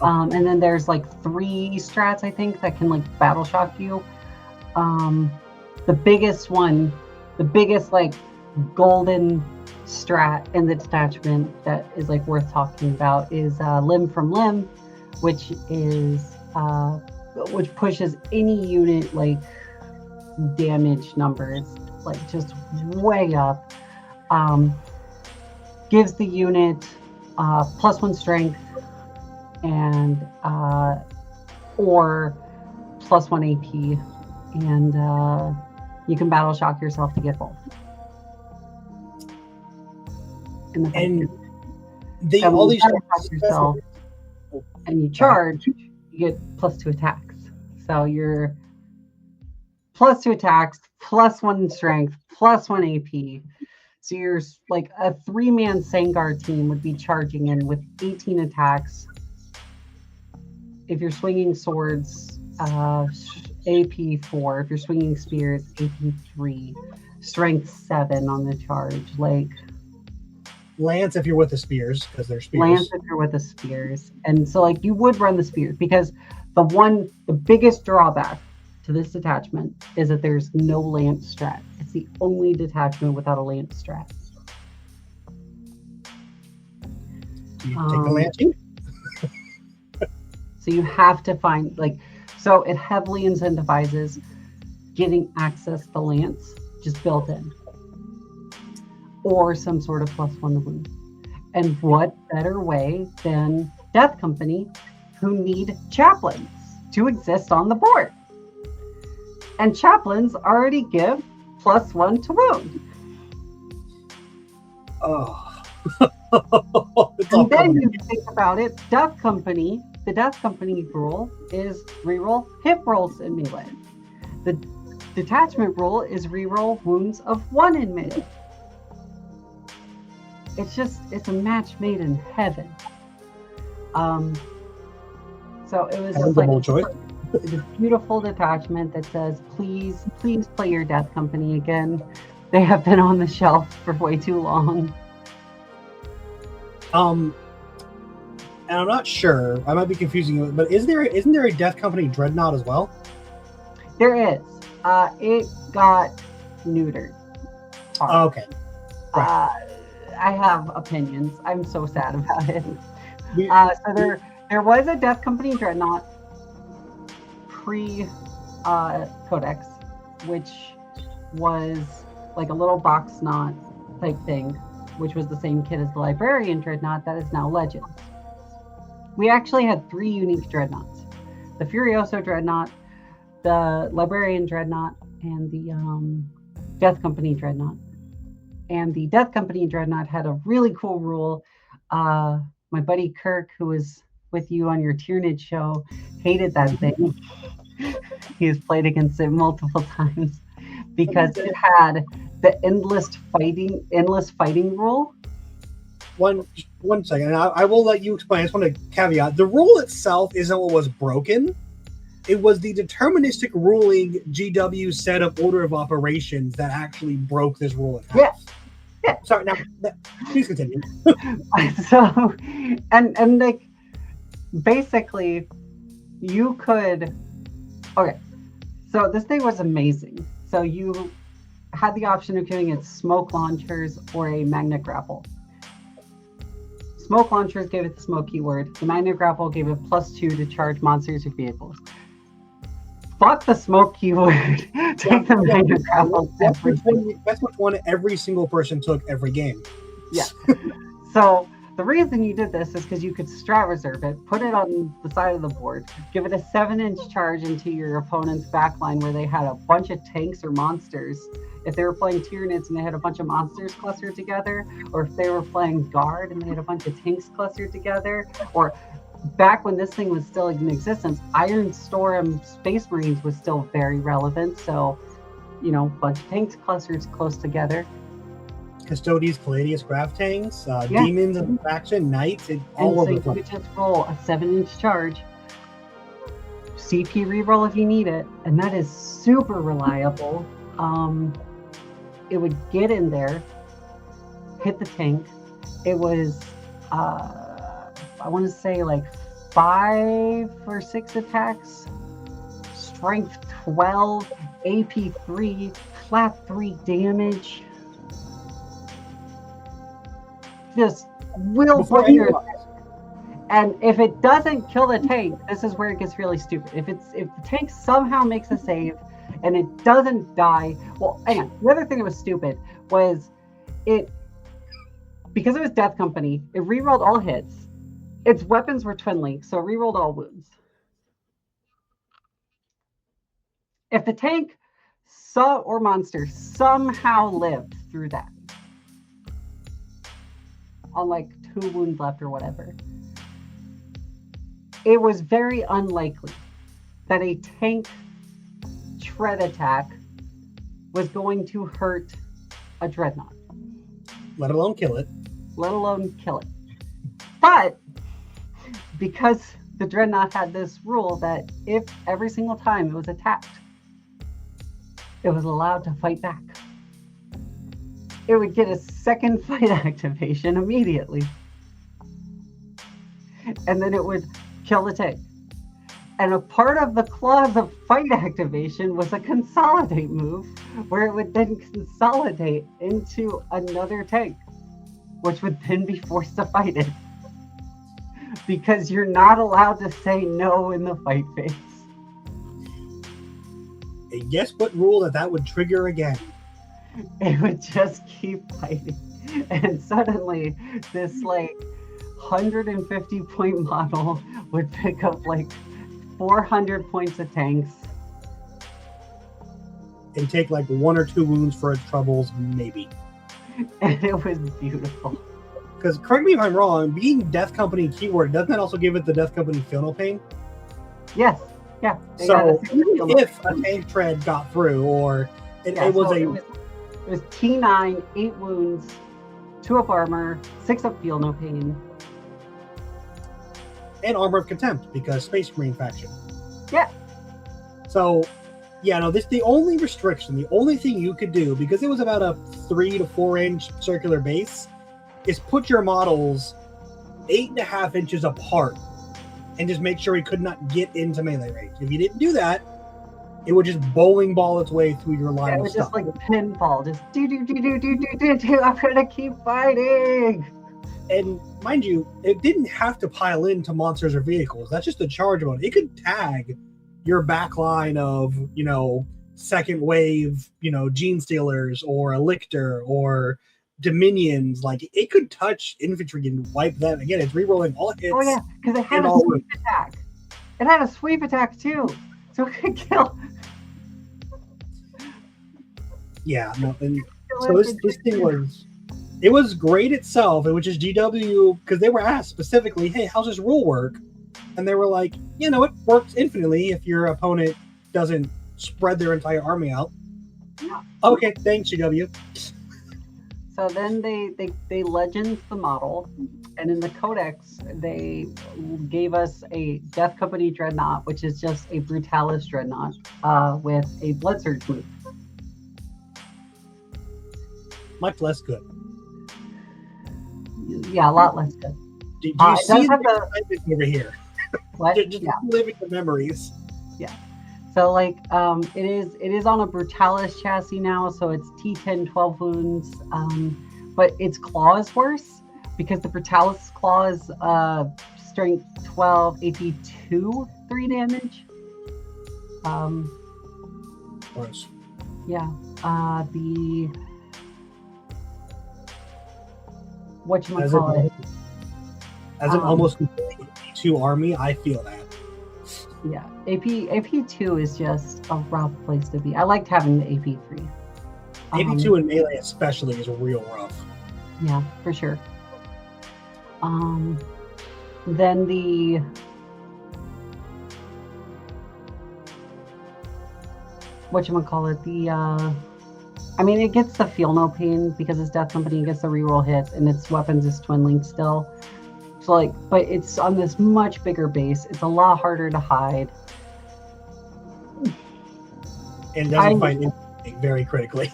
And then there's like 3 strats, I think, that can like battle shock you. The biggest one, the biggest like golden strat in the detachment that is like worth talking about is Limb from Limb, which is which pushes any unit like damage numbers like just way up. Gives the unit +1 strength and or +1 AP, and you can battle shock yourself to get both. And they all these yourself and you charge, you get +2 attacks. So you're +2 attacks, +1 strength, +1 AP. So you're like a 3-man Sangar team would be charging in with 18 attacks. If you're swinging swords, AP 4. If you're swinging spears, AP 3. Strength 7 on the charge. Like Lance if you're with the spears, because they're spears. Lance if you're with the spears. And so like you would run the spears, because the biggest drawback to this detachment is that there's no lance strat. It's the only detachment without a lance strat. You take the lance too? So you have to find so it heavily incentivizes getting access to lance just built in, or some sort of +1 to wound. And what better way than Death Company, who need chaplains to exist on the board? And chaplains already give +1 to wound. Oh. And then you think about it, the Death Company rule is reroll hit rolls in melee. The detachment rule is reroll wounds of 1 in melee. It's a match made in heaven. So it was just like this beautiful detachment that says, please play your Death Company again. They have been on the shelf for way too long. And I'm not sure, I might be confusing you, but isn't there a Death Company Dreadnought as well? There is. It got neutered. Oh, okay. Right. I have opinions. I'm so sad about it. So there was a Death Company Dreadnought pre-Codex, which was like a little box knot type thing, which was the same kit as the Librarian Dreadnought that is now Legends. We actually had 3 unique Dreadnoughts. The Furioso Dreadnought, the Librarian Dreadnought, and the Death Company Dreadnought. And the Death Company Dreadnought had a really cool rule. My buddy Kirk, who was with you on your Tyrannid show, hated that thing. He has played against it multiple times because it had the endless fighting rule. One second, and I will let you explain. I just want to caveat: the rule itself isn't what was broken. It was the deterministic ruling GW set of order of operations that actually broke this rule in half. Yeah. Sorry. Now, please continue. So, and like, basically, you could. Okay, so this thing was amazing. So you had the option of giving it smoke launchers or a magnet grapple. Smoke launchers gave it the smoke keyword. The magnet grapple gave it +2 to charge monsters or vehicles. Fuck the smoke keyword. Take the magnet grapple. That's which one every single person took every game. Yeah. So the reason you did this is because you could strat reserve it, put it on the side of the board, give it a 7-inch charge into your opponent's backline where they had a bunch of tanks or monsters. If they were playing Tyranids and they had a bunch of monsters clustered together, or if they were playing Guard and they had a bunch of tanks clustered together, or back when this thing was still in existence, Iron Storm Space Marines was still very relevant. So, you know, bunch of tanks clustered close together. Custodes, Caladius, Graph Tanks, Demons in the faction, Knights, all over the place. You could just roll a 7-inch charge, CP reroll if you need it, and that is super reliable. It would get in there, hit the tank. It was, I want to say like 5 or 6 attacks, strength 12, AP 3, flat 3 damage. Just will put your, and if it doesn't kill the tank, this is where it gets really stupid. If the tank somehow makes a save and it doesn't die, well, hang on. The other thing that was stupid was because it was Death Company, it rerolled all hits. Its weapons were twin links, so it rerolled all wounds. If the tank or monster somehow lived through that, on like 2 wounds left or whatever, it was very unlikely that a tank tread attack was going to hurt a dreadnought. Let alone kill it. But because the dreadnought had this rule that if every single time it was attacked, it was allowed to fight back, it would get a second fight activation immediately. And then it would kill the tank. And a part of the clause of fight activation was a consolidate move, where it would then consolidate into another tank, which would then be forced to fight it. Because you're not allowed to say no in the fight phase. And guess what rule that would trigger again? It would just keep fighting. And suddenly, this like 150 point model would pick up like 400 points of tanks. And take like 1 or 2 wounds for its troubles, maybe. And it was beautiful. Because, correct me if I'm wrong, being Death Company keyword, doesn't that also give it the Death Company Feel No Pain? Yes. Yeah. So, if a tank tread got through, or it was T9, 8 wounds, 2 up armor, 6 up Feel No Pain. And Armor of Contempt, because Space Marine faction. Yeah. So, yeah, no, the only restriction, the only thing you could do, because it was about a 3 to 4 inch circular base, is put your models 8.5 inches apart and just make sure he could not get into melee range. If you didn't do that, it would just bowling ball its way through your line of stuff. It was just like pinball, just do. I'm gonna keep fighting. And mind you, it didn't have to pile into monsters or vehicles. That's just the charge mode. It could tag your backline of, second wave, Gene Stealers or a Lictor or Dominions. Like, it could touch infantry and wipe them. Again, it's rerolling all hits. Oh yeah, because it had a sweep attack. It had a sweep attack too, so it could kill. Yeah, no, and so this thing was great itself. It was just GW, because they were asked specifically, hey, how's this rule work? And they were like, it works infinitely if your opponent doesn't spread their entire army out. Yeah. Okay, thanks, GW. So then they legends the model, and in the codex they gave us a Death Company Dreadnought, which is just a Brutalis Dreadnought with a Blood Surge move. Much less good. Yeah, a lot less good. Do you see the excitement over here? What? just living the memories. Yeah. So it is on a Brutalis chassis now, so it's T10 12 wounds, but its claw is worse because the Brutalis claw is strength 12, AP 2, 3 damage. Worse. whatchamacallit. As an almost completely AP2 army, I feel that. Yeah, AP2 is just a rough place to be. I liked having the AP3. AP2 and melee especially is real rough. Yeah, for sure. Then the whatchamacallit, I mean, it gets the feel no pain because it's Death Company, it gets the reroll hits, and its weapons is twin linked still. So like, but it's on this much bigger base. It's a lot harder to hide. And doesn't fight very critically.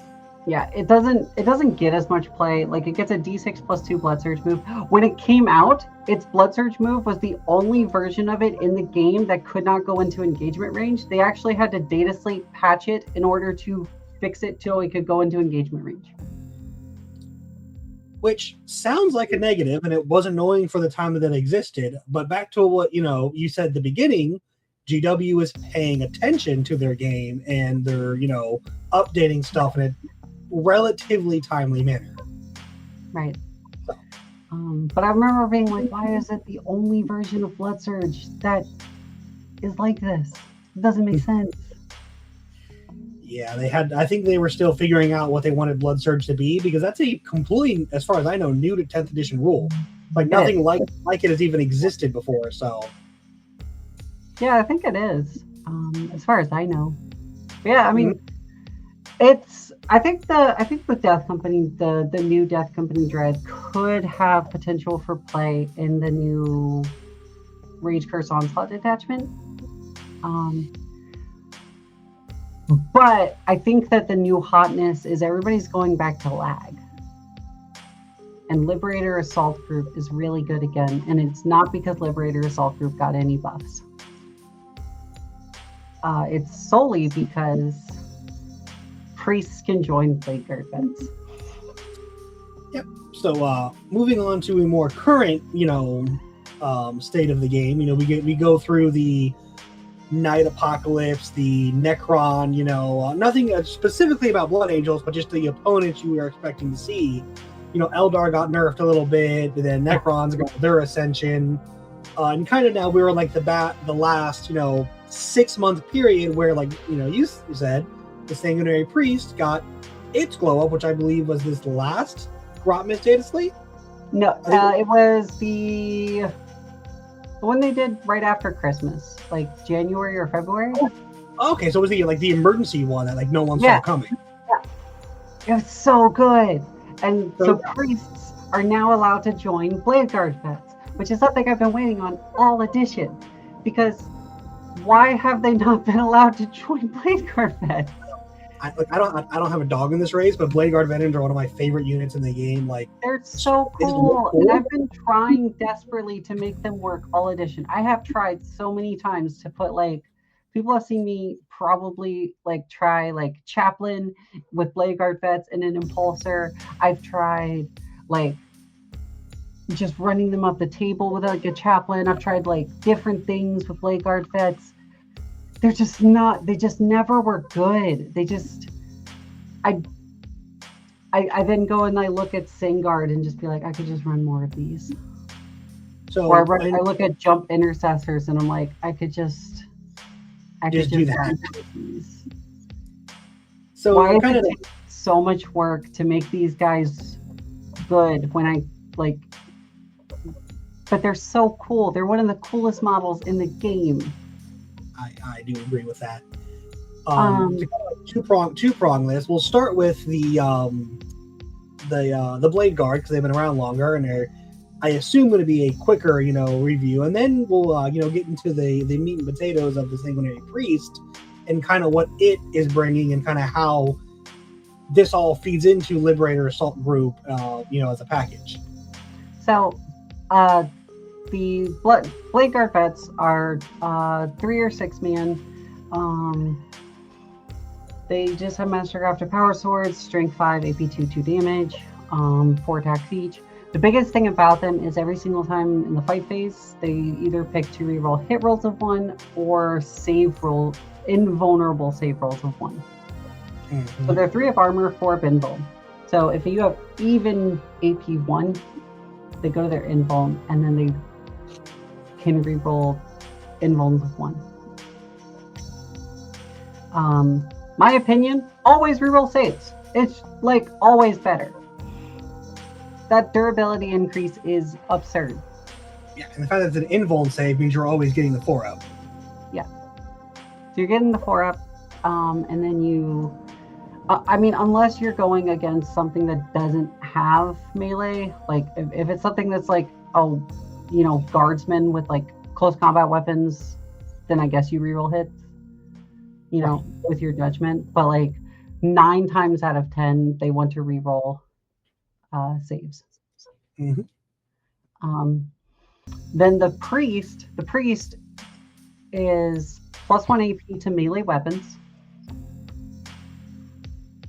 Yeah, it doesn't get as much play. Like, it gets a D6 plus 2 Blood Surge move. When it came out, its Blood Surge move was the only version of it in the game that could not go into engagement range. They actually had to data slate patch it in order to fix it till it could go into engagement range. Which sounds like a negative, and it was annoying for the time that it existed. But back to what you said at the beginning, GW is paying attention to their game and they're updating stuff in a relatively timely manner. Right. But I remember being like, why is it the only version of Blood Surge that is like this? It doesn't make sense. Yeah, I think they were still figuring out what they wanted Blood Surge to be, because that's a completely, as far as I know, new to 10th edition rule. Like, nothing like it has even existed before, so. Yeah, I think it is, as far as I know. But yeah, I mean, I think the Death Company, the new Death Company Dread could have potential for play in the new Rage Curse Onslaught detachment. But I think that the new hotness is everybody's going back to lag. And Liberator Assault Group is really good again, and it's not because Liberator Assault Group got any buffs. It's solely because priests can join Blade Guard vets. Yep. So moving on to a more current, state of the game. We go through the Night Apocalypse, the Necron. Nothing specifically about Blood Angels, but just the opponents you were expecting to see. Eldar got nerfed a little bit, and then Necrons got their ascension, and kind of now we were like the last 6-month period where, like you said, the Sanguinary Priest got its glow up, which I believe was this last Grotmist data slate. No, it was the one they did right after Christmas, like January or February. Okay, so it was the emergency one that no one saw coming. Yeah, it was so good, and so priests are now allowed to join Blade Guard vets, which is something I've been waiting on all edition, because why have they not been allowed to join Blade Guard vets? I don't have a dog in this race, but Blade Guard veterans are one of my favorite units in the game. They're so cool, and I've been trying desperately to make them work all edition. I have tried so many times to put people have seen me probably try Chaplain with Blade Guard vets and an Impulsor. I've tried just running them up the table with a Chaplain. I've tried different things with Blade Guard vets. They're just not, they just never were good. I then go and I look at Singard and just be like, I could just run more of these. Or I look at Jump Intercessors and I'm like, I could just do that. run more of these. So why does it take so much work to make these guys good when but they're so cool. They're one of the coolest models in the game. I do agree with that. Two-prong list. We'll start with the Blade Guard, because they've been around longer and they're, I assume, going to be a quicker review, and then we'll get into the meat and potatoes of the Sanguinary Priest and kind of what it is bringing and kind of how this all feeds into Liberator Assault Group as a package. So the Blade Guard vets are 3 or 6 man. They just have Mastercrafted Power Swords, Strength 5, AP 2 damage, 4 attacks each. The biggest thing about them is every single time in the fight phase, they either pick to reroll hit rolls of 1 or invulnerable save rolls of 1. Mm-hmm. So they're 3 of armor, 4 of invul. So if you have even AP 1, they go to their invuln, and then they can reroll invulns of 1. My opinion, always reroll saves. It's like always better. That durability increase is absurd. Yeah, and the fact that it's an invuln save means you're always getting the 4-up. Yeah. So you're getting the 4-up, and then you... I mean, unless you're going against something that doesn't have melee, like if it's something that's like, guardsmen with like close combat weapons, then I guess you reroll hits, with your judgment. But like 9 times out of 10, they want to reroll saves. Mm-hmm. Then the priest is +1 AP to melee weapons.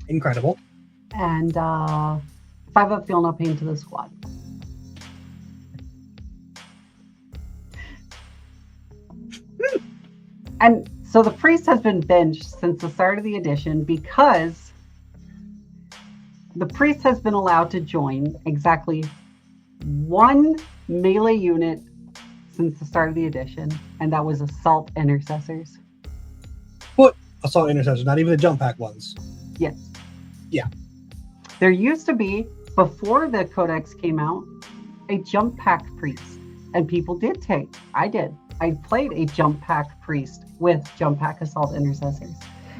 Incredible. And 5-up feel no pain to the squad. And so the priest has been benched since the start of the edition because the priest has been allowed to join exactly 1 melee unit since the start of the edition, and that was Assault Intercessors. What? Assault Intercessors, not even the jump pack ones. Yes. Yeah. There used to be, before the Codex came out, a jump pack priest, and people did take. I did. I played a jump pack priest with jump pack Assault Intercessors,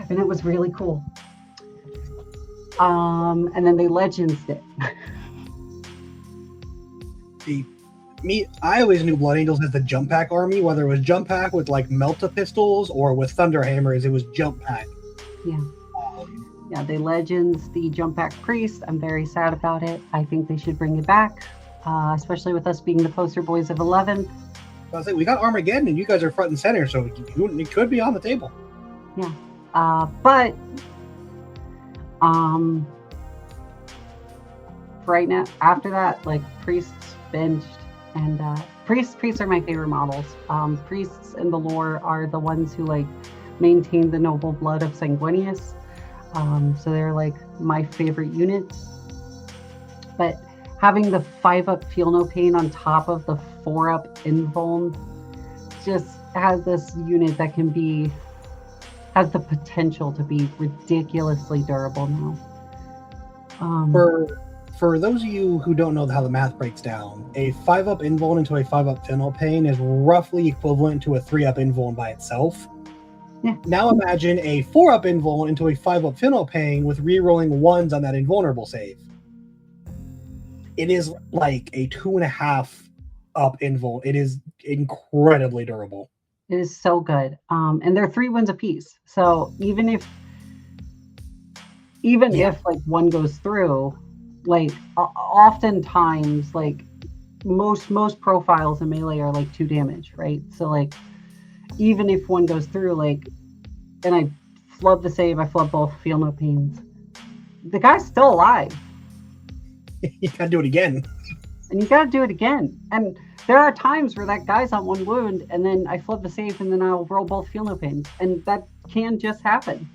and it was really cool. And then they legends it. I always knew Blood Angels as the jump pack army, whether it was jump pack with like Melta pistols or with Thunder Hammers, it was jump pack. Yeah. Yeah, they legends the jump pack priest. I'm very sad about it. I think they should bring it back, especially with us being the poster boys of 11th. I was like, we got Armageddon, and you guys are front and center, so it could be on the table. Yeah, but right now, after that, like priests benched, and priests are my favorite models. Priests in the lore are the ones who like maintain the noble blood of Sanguinius. So they're like my favorite units. But having the 5-up feel no pain on top of the 4-up invuln just has this unit that has the potential to be ridiculously durable now. For those of you who don't know how the math breaks down, a 5-up invuln into a 5-up feel no pain is roughly equivalent to a 3-up invuln by itself. Yeah. Now imagine a 4-up invuln into a 5-up feel no pain with re-rolling 1s on that invulnerable save. It is like a 2.5-up invuln. It is incredibly durable. It is so good. And they're 3 wins apiece. So even if like one goes through, like oftentimes like most profiles in melee are like 2 damage, right? So like even if one goes through, like, and I flub the save, I flub both, feel no pains, the guy's still alive. You gotta do it again. And you gotta do it again. And there are times where that guy's on 1 wound, and then I flub the save, and then I'll roll both feel no pains, and that can just happen.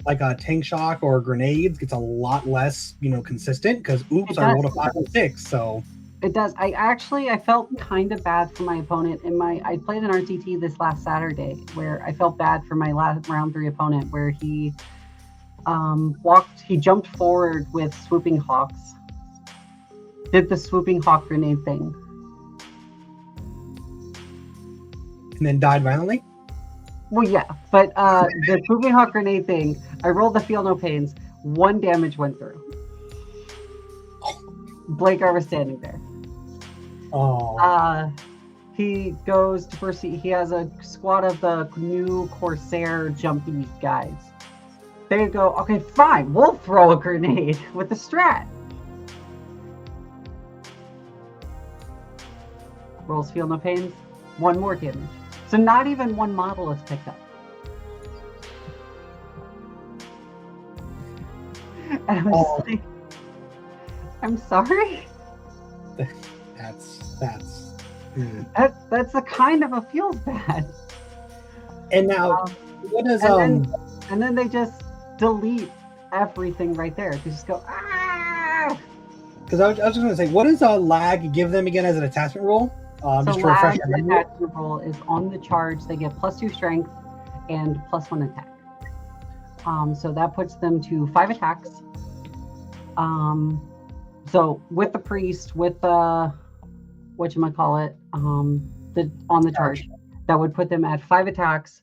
Like a tank shock or grenades gets a lot less, consistent because I rolled a 5 and 6. So it does. I felt kind of bad for my opponent I played an RTT this last Saturday where I felt bad for my last round 3 opponent where he jumped forward with swooping hawks, did the swooping hawk grenade thing, and then died violently. Well, yeah, but the swooping hawk grenade thing, I rolled the feel no pains, 1 damage went through. Blaker was standing there. Oh. He goes to proceed. He has a squad of the new Corsair jumpy guys. They go, okay, fine, we'll throw a grenade with the strat. Rolls feel no pains, 1 more damage. So not even 1 model is picked up. And I was like, I'm sorry? That's That's a kind of a feels bad. And now, what does and then they just delete everything right there. They just go, ah! Because I was just going to say, what does lag give them again as an attachment rule? So Just to refresh lag your memory. attachment roll is on the charge. They get +2 strength and +1 attack. So that puts them to 5 attacks. So with the priest, with the whatchamacallit, on the charge, that would put them at 5 attacks,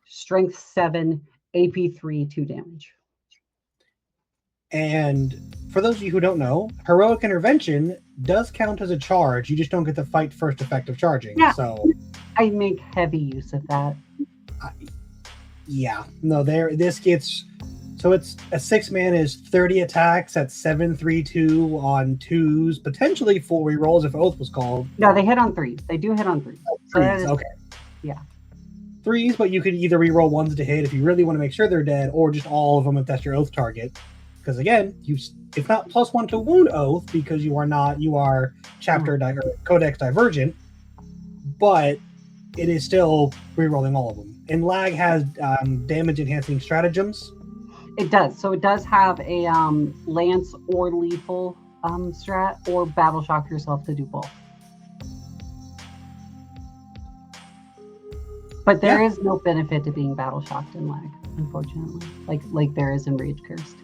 strength 7, AP 3, 2 damage. And for those of you who don't know, heroic intervention does count as a charge. You just don't get to fight first effective charging. Yeah. So I make heavy use of that. Yeah. No, this gets, so it's a 6-man is 30 attacks at 7-3-2 on 2s, potentially 4 rerolls if Oath was called. No, they hit on 3s. They do hit on 3s. So that is, okay. Yeah. 3s, but you could either reroll 1s to hit if you really want to make sure they're dead, or just all of them if that's your Oath target. Because again, it's not +1 to wound Oath because you are chapter or codex divergent, but it is still rerolling all of them. And lag has damage enhancing stratagems. It does. So it does have a lance or lethal strat, or battle shock yourself to do both. But there is no benefit to being battle shocked in lag, unfortunately. Like there is in Rage Cursed.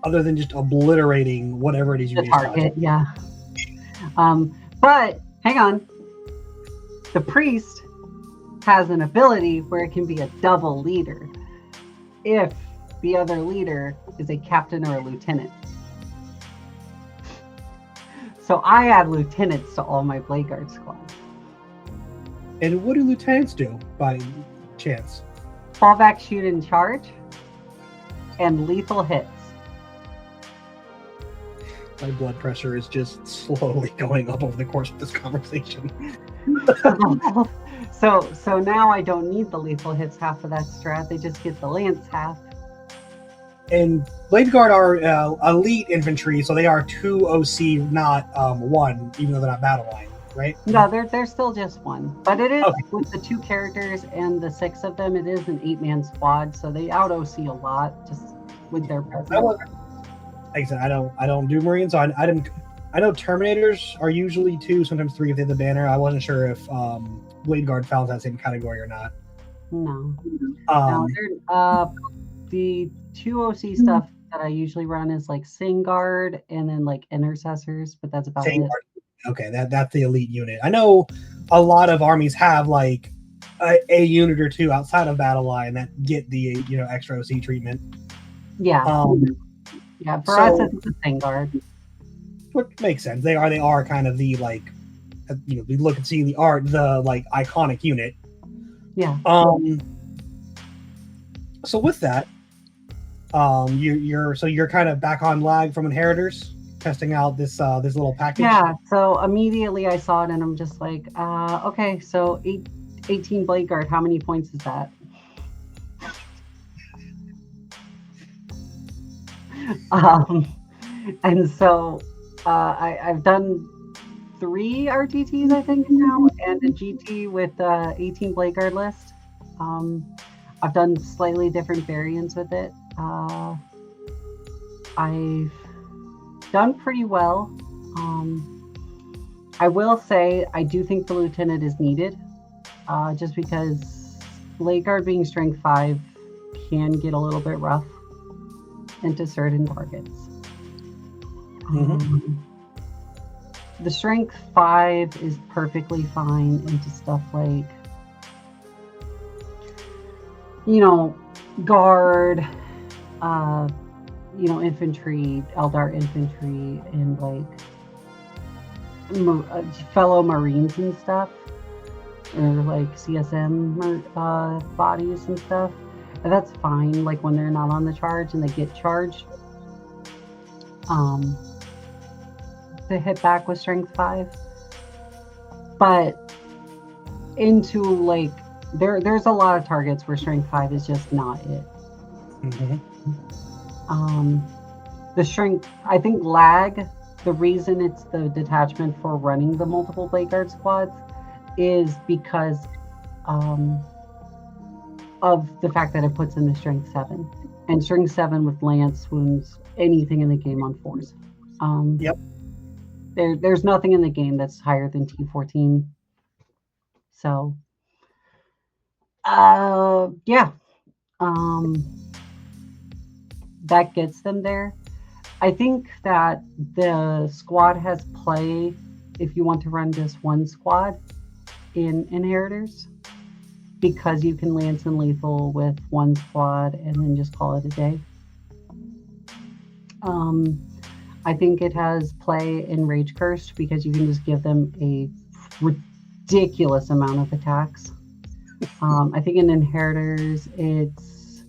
Other than just obliterating whatever it is you The target, yeah. But hang on. The priest has an ability where it can be a double leader if the other leader is a captain or a lieutenant. So I add lieutenants to all my Blade Guard squads. And what do lieutenants do by chance? Fallback, shoot, and charge, and lethal hits. My blood pressure is just slowly going up over the course of this conversation. So now I don't need the lethal hits half of that strat. They just get the lance half. And Blade Guard are elite infantry, so they are 2 OC, not 1, even though they're not battle line, right? No, they're still just 1. But it is, okay. With the 2 characters and the 6 of them, it is an 8-man squad, so they out OC a lot just with their presence. Like I said, I don't do Marines, so I know Terminators are usually 2, sometimes 3 if they have the banner. I wasn't sure if Blade Guard fell into that same category or not. No. No, the 2 OC stuff that I usually run is like Sing Guard and then like Intercessors, but that's about it. Okay, that's the elite unit. I know a lot of armies have like a unit or 2 outside of battle line that get the extra OC treatment. Yeah. Yeah, for us it's the Sing Guard. Which makes sense. They are kind of the like, we look and see the art, the like iconic unit. Yeah. So with that, you're kind of back on lag from Inheritors, testing out this little package. Yeah. So immediately I saw it and I'm just like, okay, so 18 Blade Guard, how many points is that? And so I've done 3 RTTs, I think, now, and a GT with 18 Blade Guard list. I've done slightly different variants with it. I've done pretty well. I will say I do think the lieutenant is needed, just because Blade Guard being strength 5 can get a little bit rough into certain targets. Mm-hmm. The strength 5 is perfectly fine into stuff like, guard, infantry, Eldar infantry, and like fellow Marines and stuff, or like CSM bodies and stuff. And that's fine, like when they're not on the charge and they get charged. To hit back with strength 5. But into like there's a lot of targets where strength 5 is just not it. Mm-hmm. The strength, I think lag, the reason it's the detachment for running the multiple Blade Guard squads is because of the fact that it puts in the strength 7. And strength 7 with lance wounds anything in the game on 4s. Yep. there's nothing in the game that's higher than T14. So, yeah, that gets them there. I think that the squad has play if you want to run just one squad in Inheritors, because you can lance and lethal with one squad and then just call it a day. I think it has play in Rage Cursed because you can just give them a ridiculous amount of attacks. I think in Inheritors it's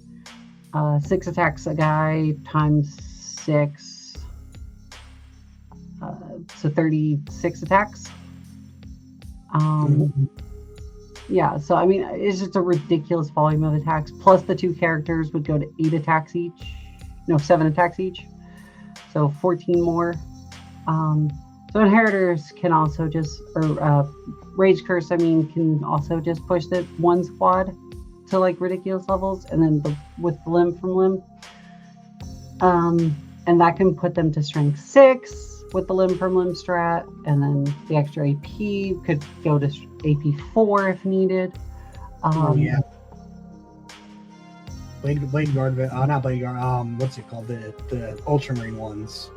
6 attacks a guy times 6, so 36 attacks. Yeah, so I mean, it's just a ridiculous volume of attacks. Plus the 2 characters would go to 8 attacks each. No, 7 attacks each. So 14 more. So Inheritors can also just, or Rage Curse, I mean, can also just push the one squad to like ridiculous levels, and then with the limb from limb. And that can put them to strength 6 with the limb from limb strat, and then the extra AP could go to AP 4 if needed. Yeah. Blade Guard, not Blade Guard, what's it called? The Ultramarine ones.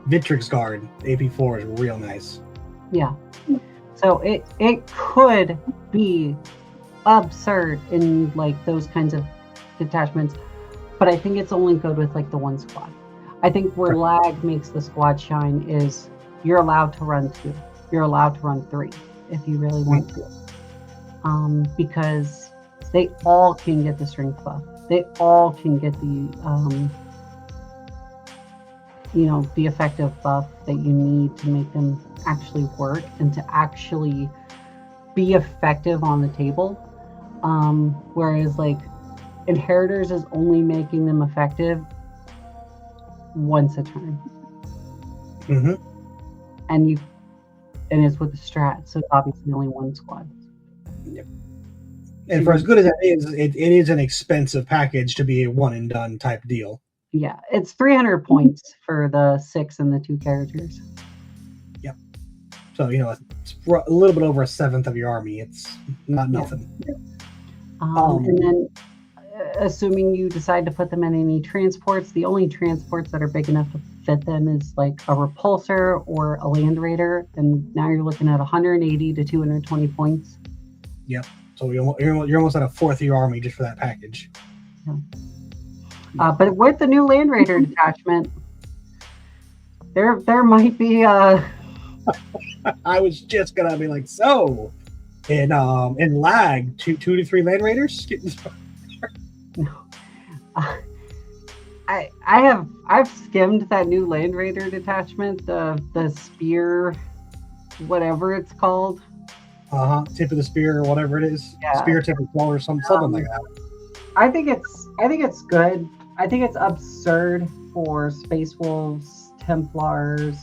Victrix Guard, AP 4 is real nice. Yeah. So it could be absurd in like those kinds of detachments, but I think it's only good with like the one squad. I think where lag makes the squad shine is you're allowed to run 2. You're allowed to run 3 if you really want to. Because they all can get the strength buff. They all can get the the effective buff that you need to make them actually work and to actually be effective on the table. Whereas like Inheritors is only making them effective once a turn. And it's with the strat, so it's obviously only one squad. Yep. And for as good as that is, it is an expensive package to be a one and done type deal. Yeah, it's 300 points for the 6 and the 2 characters. Yep. So it's a little bit over a 1/7 of your army. It's not nothing. Yeah. And then, assuming you decide to put them in any transports, the only transports that are big enough to fit them is like a repulsor or a land raider, and now you're looking at 180 to 220 points. Yep. So you're almost at a 1/4 of your army just for that package. Yeah. But with the new Land Raider detachment, there might be I was just gonna be like, so in lag, 2 to 3 Land Raiders. No. I've skimmed that new Land Raider detachment, the spear, whatever it's called. Tip of the spear or whatever it is. Yeah. Spear tip of claw or something like that. I think it's good. I think it's absurd for Space Wolves, Templars,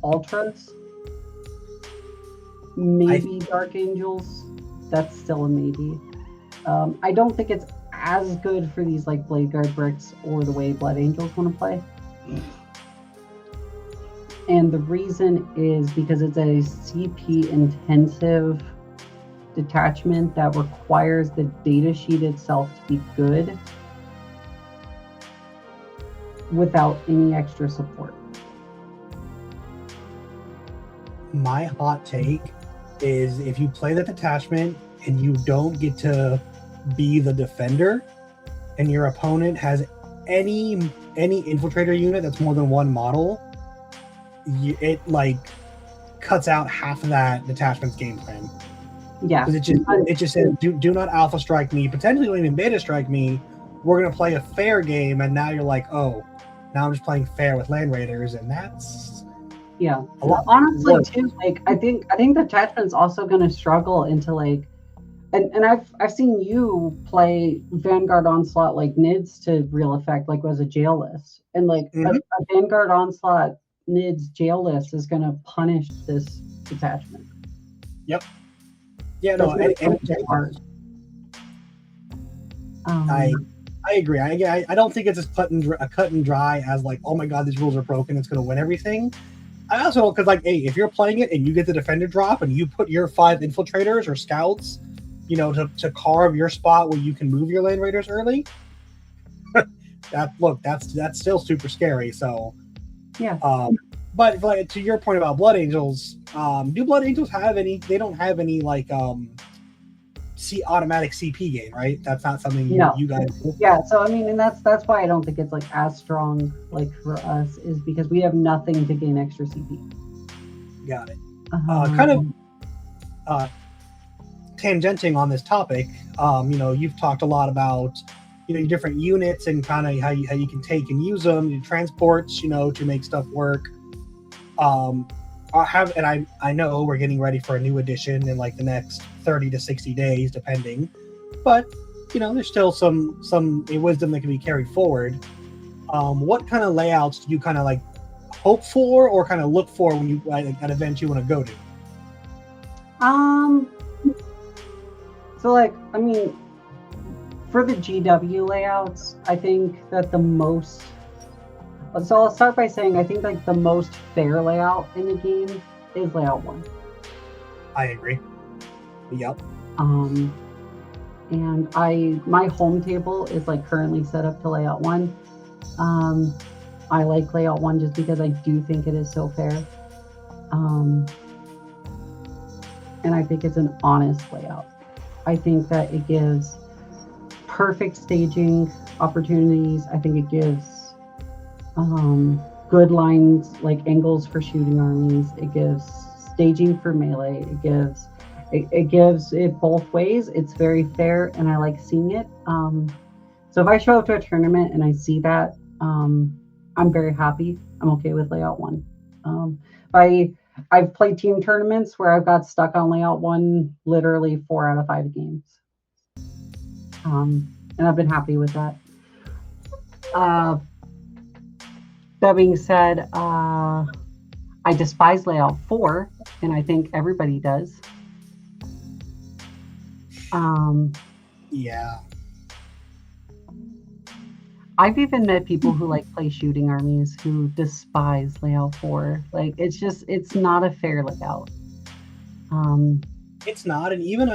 Ultras, maybe Dark Angels. That's still a maybe. I don't think it's as good for these like Blade Guard bricks or the way Blood Angels want to play. And the reason is because it's a CP intensive detachment that requires the data sheet itself to be good without any extra support. My hot take is if you play the detachment and you don't get to be the defender, and your opponent has any infiltrator unit that's more than one model, it like cuts out half of that detachment's game plan. Yeah, because it just says do not alpha strike me, potentially even beta strike me. We're gonna play a fair game, and now you're like, oh, now I'm just playing fair with Land Raiders, and that's a lot. Honestly, too, like I think the detachment's also gonna struggle into like, and I've seen you play Vanguard Onslaught like NIDS to real effect, like was a jail list, and like a Vanguard Onslaught NIDS jail list is gonna punish this detachment. Yep. Yeah, no, I agree. I don't think it's as cut and dry as like, oh my god, these rules are broken. It's going to win everything. I also don't, because like, hey, if you're playing it and you get the defender drop and you put your 5 infiltrators or scouts, to carve your spot where you can move your land raiders early. That's still super scary. So Yeah. But like, to your point about Blood Angels, do Blood Angels have any? They don't have any like automatic CP gain, right? That's not something you guys do. Yeah, so I mean, and that's why I don't think it's like as strong like for us, is because we have nothing to gain extra CP. Got it. Kind of tangenting on this topic, you've talked a lot about different units and kind of how you can take and use them, transports, to make stuff work. I know we're getting ready for a new edition in like the next 30 to 60 days, depending. But there's still some wisdom that can be carried forward. What kind of layouts do you kind of like hope for or kind of look for when you at events you want to go to? So like, I mean, for the GW layouts, I think that the most. So I'll start by saying I think like the most fair layout in the game is layout 1. I agree. Yep. And my home table is like currently set up to layout 1. I like layout 1 just because I do think it is so fair. And I think it's an honest layout. I think that it gives perfect staging opportunities. I think it gives good lines, like angles for shooting armies. It gives staging for melee. It gives it both ways. It's very fair, and I like seeing it. So if I show up to a tournament and I see that, I'm very happy. I'm okay with layout 1. I've played team tournaments where I've got stuck on layout 1 literally 4 out of 5 games, and I've been happy with that. That being said, I despise layout 4, and I think everybody does. Yeah. I've even met people who like play shooting armies who despise layout 4. Like, it's not a fair layout. It's not, and even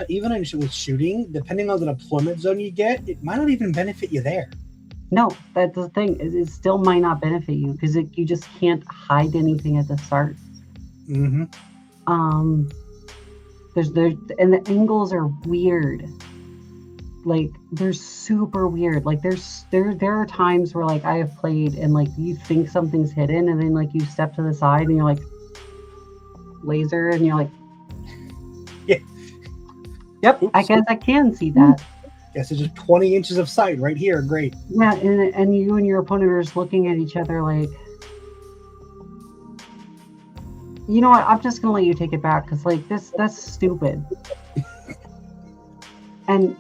with shooting, depending on the deployment zone you get, it might not even benefit you there. No, that's the thing. It still might not benefit you because you just can't hide anything at the start. Mm-hmm. And the angles are weird. Like, they're super weird. Like, there are times where like I have played and like you think something's hidden, and then like you step to the side and you're like laser, and you're like, yeah, yep, oops. I guess I can see that. Guess it's just 20 inches of sight right here. Great. Yeah, and you and your opponent are just looking at each other like, you know what? I'm just gonna let you take it back because like that's stupid. And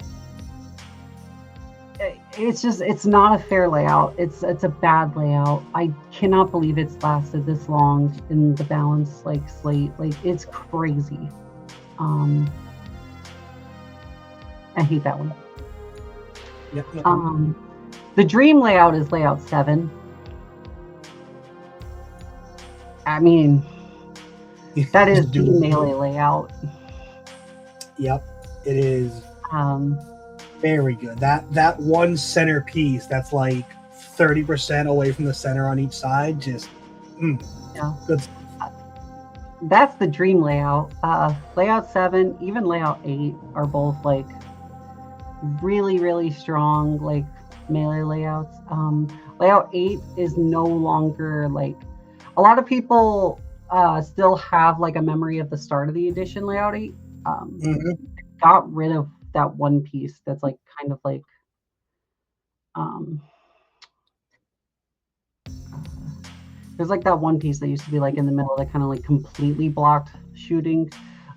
it's not a fair layout. It's a bad layout. I cannot believe it's lasted this long in the balanced like slate. Like, it's crazy. I hate that one. Yep. The dream layout is layout 7. I mean, that is the melee layout. Yep, it is. Very good. That one center piece that's like 30% away from the center on each side, just good. That's the dream layout. Layout 7, even layout 8 are both like really, really strong like melee layouts. Layout 8 is no longer like, a lot of people still have like a memory of the start of the edition layout 8. Got rid of that one piece that's like kind of like there's like that one piece that used to be like in the middle that kind of like completely blocked shooting.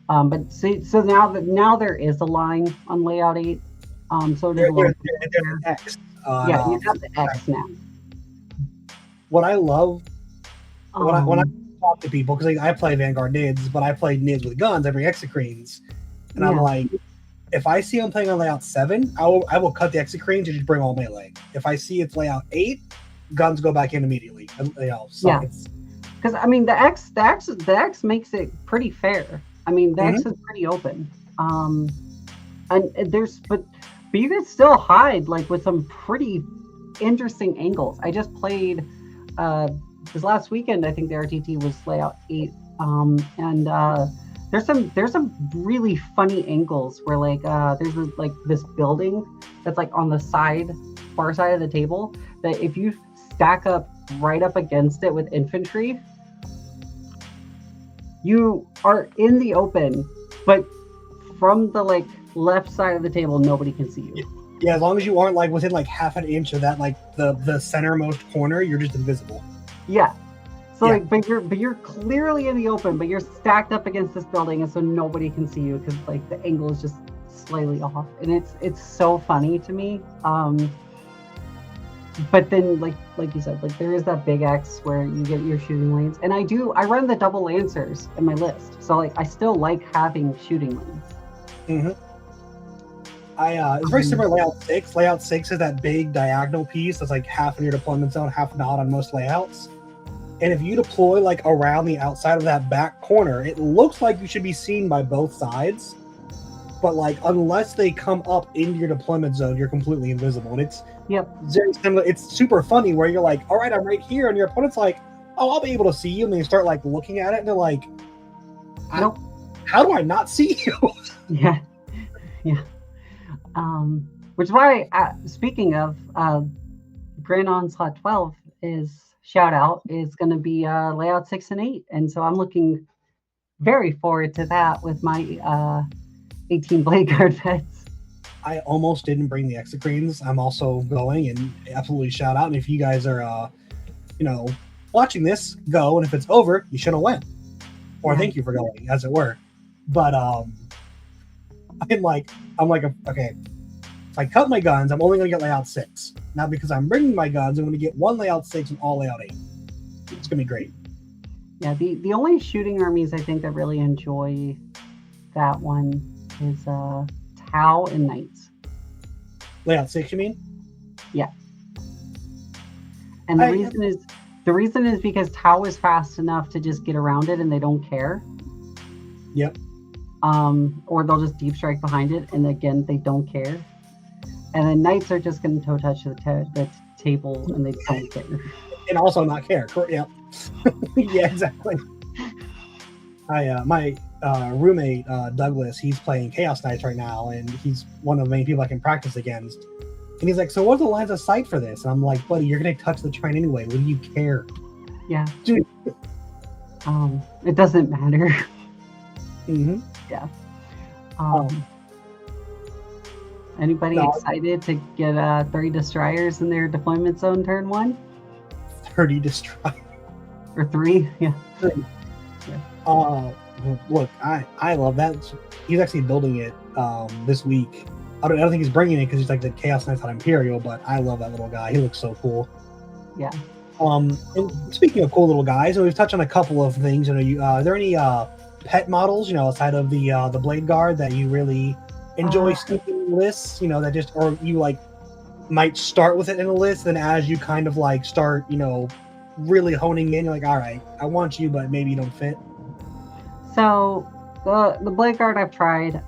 But see, so now there is a line on layout 8. So there's an X. Yeah, you have the X now. What I love when I talk to people, because I play Vanguard NIDS, but I play NIDS with guns every Exocrines, and I'm like, if I see I'm playing on layout 7, I will cut the execranes and just bring all melee. If I see it's layout 8, guns go back in immediately. Yeah. Because I mean, the X makes it pretty fair. I mean, the X is pretty open. And there's but you can still hide like with some pretty interesting angles. I just played this last weekend. I think the RTT was layout 8, and there's some really funny angles where like there's this building that's like on the far side of the table that if you stack up right up against it with infantry, you are in the open, but from the like left side of the table, nobody can see you. Yeah, as long as you aren't like within like half an inch of that like the centermost corner, you're just invisible. Yeah. So like, but you're clearly in the open, but you're stacked up against this building, and so nobody can see you because like the angle is just slightly off, and it's so funny to me. But then like you said, like there is that big X where you get your shooting lanes, and I run the double lancers in my list, so like I still like having shooting lanes. It's very similar to layout 6. Layout 6 is that big diagonal piece that's like half in your deployment zone, half not on most layouts. And if you deploy like around the outside of that back corner, it looks like you should be seen by both sides. But like unless they come up into your deployment zone, you're completely invisible. And it's very similar. It's super funny where you're like, all right, I'm right here, and your opponent's like, oh, I'll be able to see you, and they start like looking at it, and they're like, nope. How do I not see you? Yeah. Which is why, speaking of Grand Onslaught 12 shout out is going to be layout 6 and 8, and so I'm looking very forward to that with my 18 Blade Guard vets. I almost didn't bring the execranes. I'm also going, and absolutely shout out. And if you guys are, watching this, go. And if it's over, you should have went, or thank you for going, as it were. But I'm like, okay. If I cut my guns, I'm only going to get layout 6. Not because I'm bringing my guns. I'm going to get one layout 6 and all layout 8. It's going to be great. Yeah, the only shooting armies I think that really enjoy that one is Tau and Knights. Layout 6, you mean? Yeah. And the reason is because Tau is fast enough to just get around it and they don't care. Yep. Or they'll just deep strike behind it, and again they don't care. And then Knights are just going to toe touch the table, and they don't care. And also not care. Yeah. Yeah, exactly. My roommate Douglas, he's playing Chaos Knights right now, and he's one of the main people I can practice against. And he's like, "So what's the lines of sight for this?" And I'm like, "Buddy, you're going to touch the train anyway. What do you care?" Yeah. Dude. It doesn't matter. Mm-hmm. Yeah. Anybody excited to get 30 destroyers in their deployment zone turn 1? 30 destroyers. Or 3? Yeah. 3. Yeah. Look, I love that. He's actually building it this week. I don't think he's bringing it because he's like the Chaos Knights on Imperial, but I love that little guy. He looks so cool. Yeah. And speaking of cool little guys, we've touched on a couple of things. Are there any pet models, outside of the Blade Guard that you really enjoy sneaking lists, that just, or you like might start with it in a list, then as you kind of like start, really honing in, you're like, all right, I want you, but maybe you don't fit. So the Blade Guard I've tried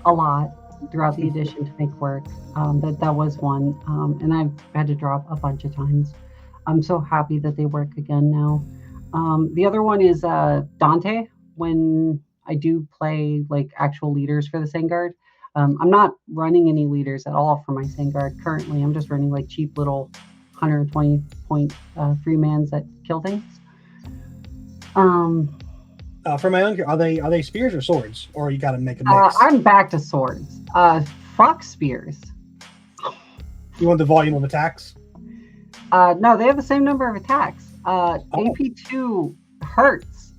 a lot throughout the edition to make work. That was one, and I've had to drop a bunch of times. I'm so happy that they work again now. The other one is Dante. When I do play like actual leaders for the Sangard, I'm not running any leaders at all for my Sangard currently. I'm just running like cheap little 120 point free mans that kill things. For my own, are they spears or swords, or you got to make a mix? I'm back to swords. Fuck spears. You want the volume of attacks? No, they have the same number of attacks. AP2 hurts.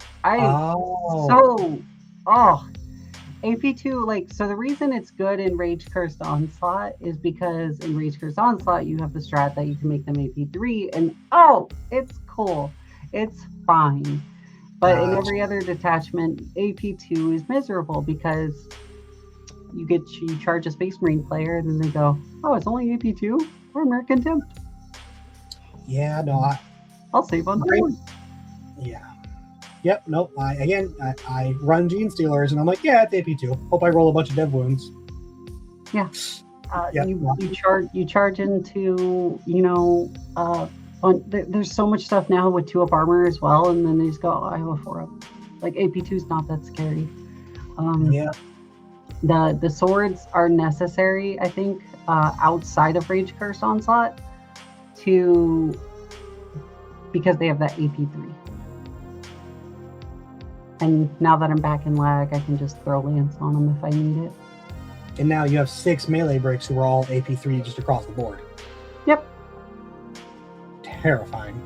AP2, like, so the reason it's good in Rage Cursed Onslaught is because in Rage Cursed Onslaught you have the strat that you can make them AP3, and it's cool, it's fine. But in every other detachment, AP2 is miserable because you charge a Space Marine player, and then they go, oh, it's only AP2 or American Contempt. Yeah, no, I'll save on Great. board. Yeah. Yep, nope. I run Gene Stealers, and I'm like, yeah, it's AP2. Hope I roll a bunch of dev wounds. Yeah. Yep. You charge into, there's so much stuff now with 2-up armor as well, and then they just go, oh, I have a 4-up. Like, AP2 is not that scary. Yeah. The swords are necessary, I think, outside of Rage Curse Onslaught, because they have that AP3. And now that I'm back in lag, I can just throw Lance on them if I need it. And now you have 6 melee breaks who are all AP3 just across the board. Yep. Terrifying.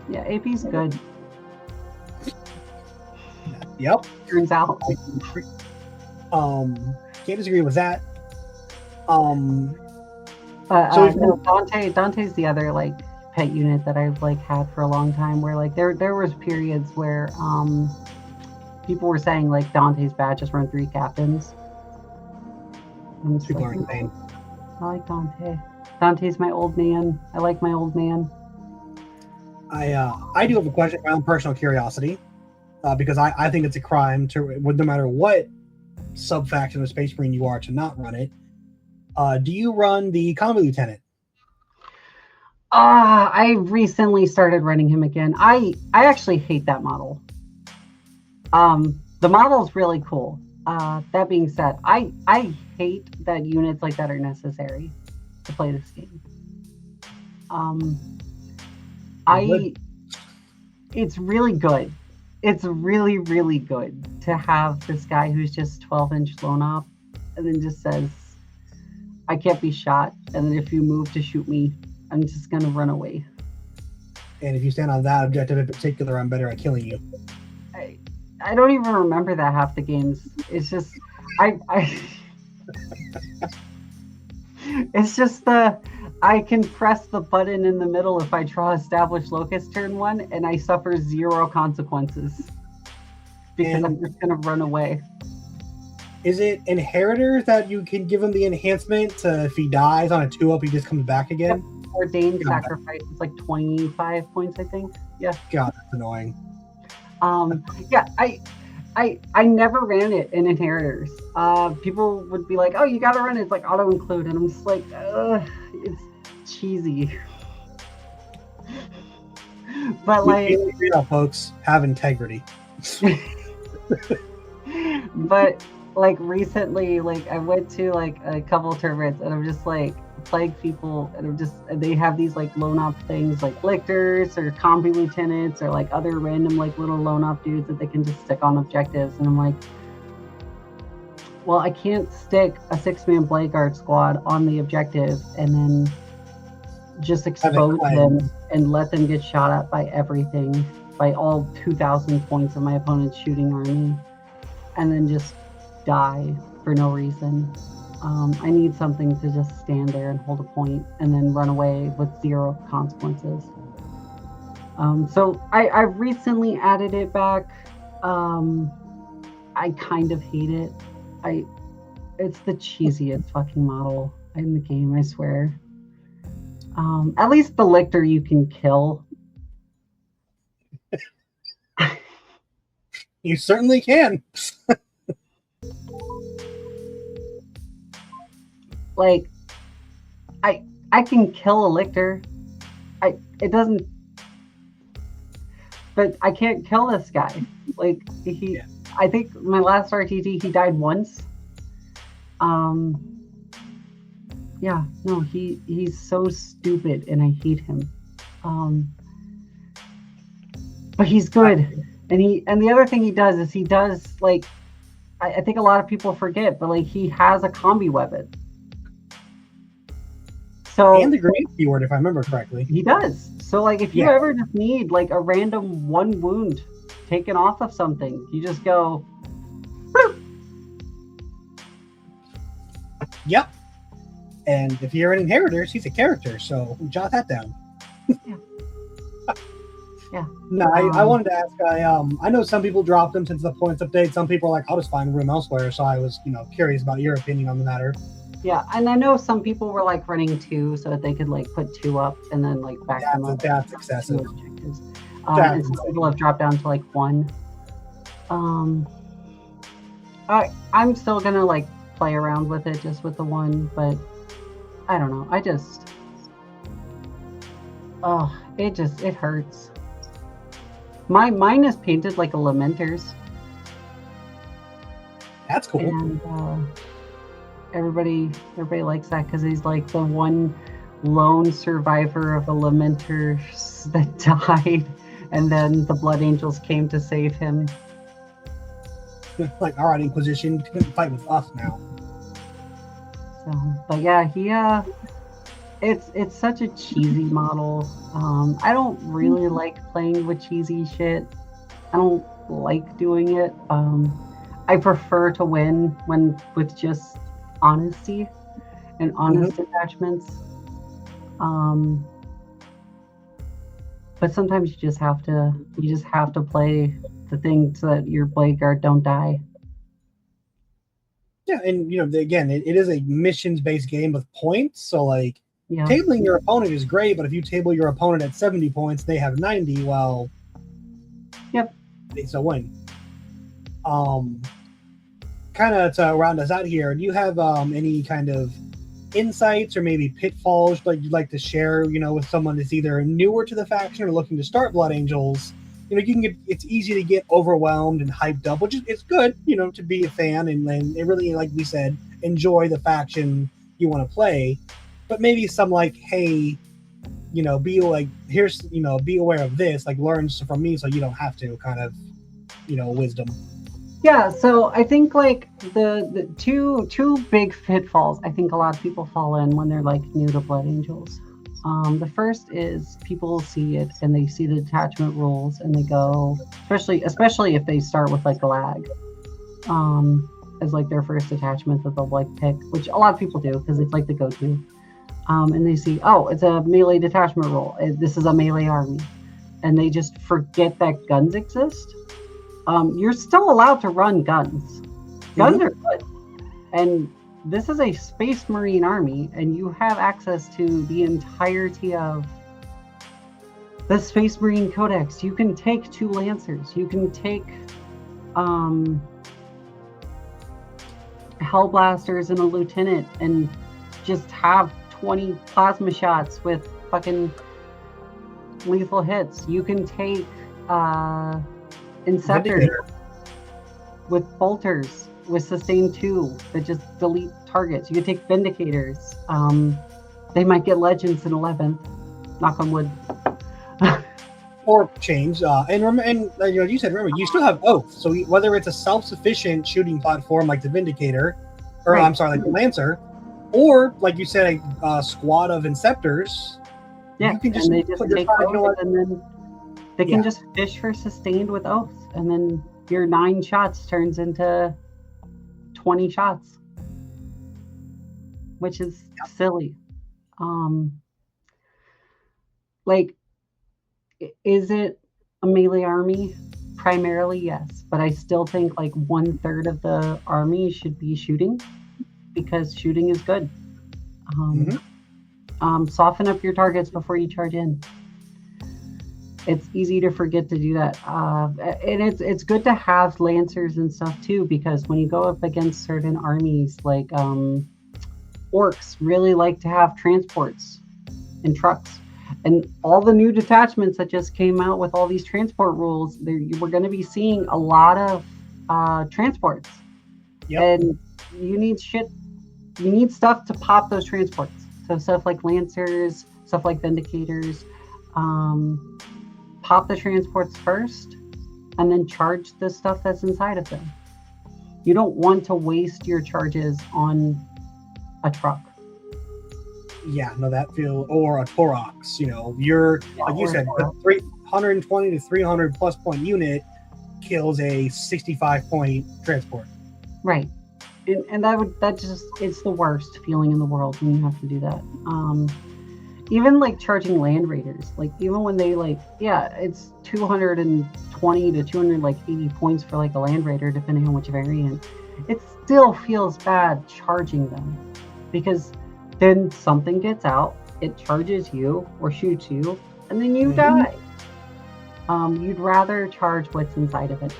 Yeah, AP's good. Yep. Turns out. Can't disagree with that. Dante's the other like pet unit that I've like had for a long time, where like there was periods where people were saying like Dante's bad, just run 3 captains. People are insane. I like Dante. Dante's my old man. I like my old man. I do have a question, my own personal curiosity, because I think it's a crime to, no matter what sub-faction of Space Marine you are, to not run it. Do you run the Combat Lieutenant? I recently started running him again. I actually hate that model. The model's really cool. That being said, I hate that units like that are necessary to play this game. It's really good. It's really, really good to have this guy who's just 12-inch lone op and then just says, I can't be shot. And then if you move to shoot me, I'm just going to run away. And if you stand on that objective in particular, I'm better at killing you. I don't even remember that half the games. It's just, it's just I can press the button in the middle if I draw Established Locust turn 1, and I suffer 0 consequences because I'm just going to run away. Is it Inheritors that you can give him the enhancement to, if he dies on a 2-up, he just comes back again? Yep. Ordained Sacrifice. It's like 25 points, I think. Yeah. God, that's annoying. Yeah, I never ran it in Inheritors. People would be like, oh, you gotta run it. It's like auto include, and I'm just like, it's cheesy. But like, folks, have integrity. But like recently, like I went to like a couple of tournaments, and I'm just like plague people, and they have these like lone op things like lictors or combi lieutenants or like other random like little lone op dudes that they can just stick on objectives, and I'm like, well, I can't stick a 6-man Blade Guard squad on the objective and then just expose them and let them get shot at by everything, by all 2,000 points of my opponent's shooting army, and then just die for no reason. I need something to just stand there and hold a point and then run away with 0 consequences. So I recently added it back. I kind of hate it. It's the cheesiest fucking model in the game, I swear. At least the Lictor you can kill. You certainly can. Like, I can kill a Lictor. It doesn't, but I can't kill this guy. Like I think my last RTT he died once. Yeah, no, he's so stupid and I hate him. But he's good. And the other thing he does is he does like, I think a lot of people forget, but like he has a combi weapon. So, and the grenade keyword, if I remember correctly. He does. So like if you ever just need like a random 1 wound taken off of something, you just go Whoop! Yep. And if you're an Inheritors, he's a character, so jot that down. No, I wanted to ask. I know some people dropped them since the points update. Some people are like, I'll just find room elsewhere. So I was, curious about your opinion on the matter. Yeah, and I know some people were like running 2 so that they could like put 2 up and then like back them up. That's excessive. And some people have dropped down to like 1. I'm still gonna like play around with it just with the 1, but I don't know. It hurts. Mine is painted like a Lamenter's. That's cool. And everybody likes that because he's like the one lone survivor of a Lamenter that died, and then the Blood Angels came to save him. Like, all right, Inquisition, you couldn't fight with us now. So, but yeah, it's such a cheesy model. I don't really like playing with cheesy shit. I don't like doing it. I prefer to win with just honesty and honest attachments. But sometimes you just have to play the thing so that your blade guard don't die. Yeah, and again, it is a missions-based game with points, so like tabling your opponent is great, but if you table your opponent at 70 points, they have 90, well, it's a win. Kind of to round us out here, do you have any kind of insights or maybe pitfalls like you'd like to share, with someone that's either newer to the faction or looking to start Blood Angels? It's easy to get overwhelmed and hyped up, which is it's good, to be a fan and really, like we said, enjoy the faction you want to play. But maybe some like, hey, be like, here's, be aware of this, like learn from me so you don't have to kind of, wisdom. Yeah, so I think like the two big pitfalls I think a lot of people fall in when they're like new to Blood Angels. The first is people see it and they see the detachment rules and they go, especially if they start with like lag as like their first detachment that they'll like pick, which a lot of people do because it's like the go-to. And they see, oh, it's a melee detachment rule. This is a melee army. And they just forget that guns exist. You're still allowed to run guns. Guns are good. And this is a Space Marine army, and you have access to the entirety of the Space Marine Codex. You can take 2 Lancers. You can take Hellblasters and a Lieutenant and just have 20 plasma shots with fucking lethal hits. You can take Inceptors with bolters with sustain 2 that just delete targets. You can take Vindicators. They might get legends in 11th. Knock on wood. Or change. And you said, remember, you still have Oath. So whether it's a self-sufficient shooting platform like the Vindicator, or right. I'm sorry, like the Lancer, or like you said, a squad of Inceptors. Yeah, you can just, and they just take Oath, and then they can just fish for sustained with Oath, and then your 9 shots turns into 20 shots, which is silly. Like, is it a melee army? Primarily, yes, but I still think like 1/3 of the army should be shooting because shooting is good. Soften up your targets before you charge in. It's easy to forget to do that. And it's good to have Lancers and stuff too, because when you go up against certain armies, like Orcs really like to have transports and trucks. And all the new detachments that just came out with all these transport rules, we're going to be seeing a lot of transports. Yep. And you need stuff to pop those transports. So stuff like Lancers, stuff like Vindicators, pop the transports first and then charge the stuff that's inside of them. You don't want to waste your charges on a truck. Yeah, no, that feel, or a Torox, you're, like you said, the 320 to 300 plus point unit kills a 65 point transport. Right. And it's the worst feeling in the world when you have to do that. even like charging land raiders, like even when they like, yeah, it's 220 to 280 points for like a land raider, depending on which variant. It still feels bad charging them, because then something gets out, it charges you or shoots you, and then you die. You'd rather charge what's inside of it.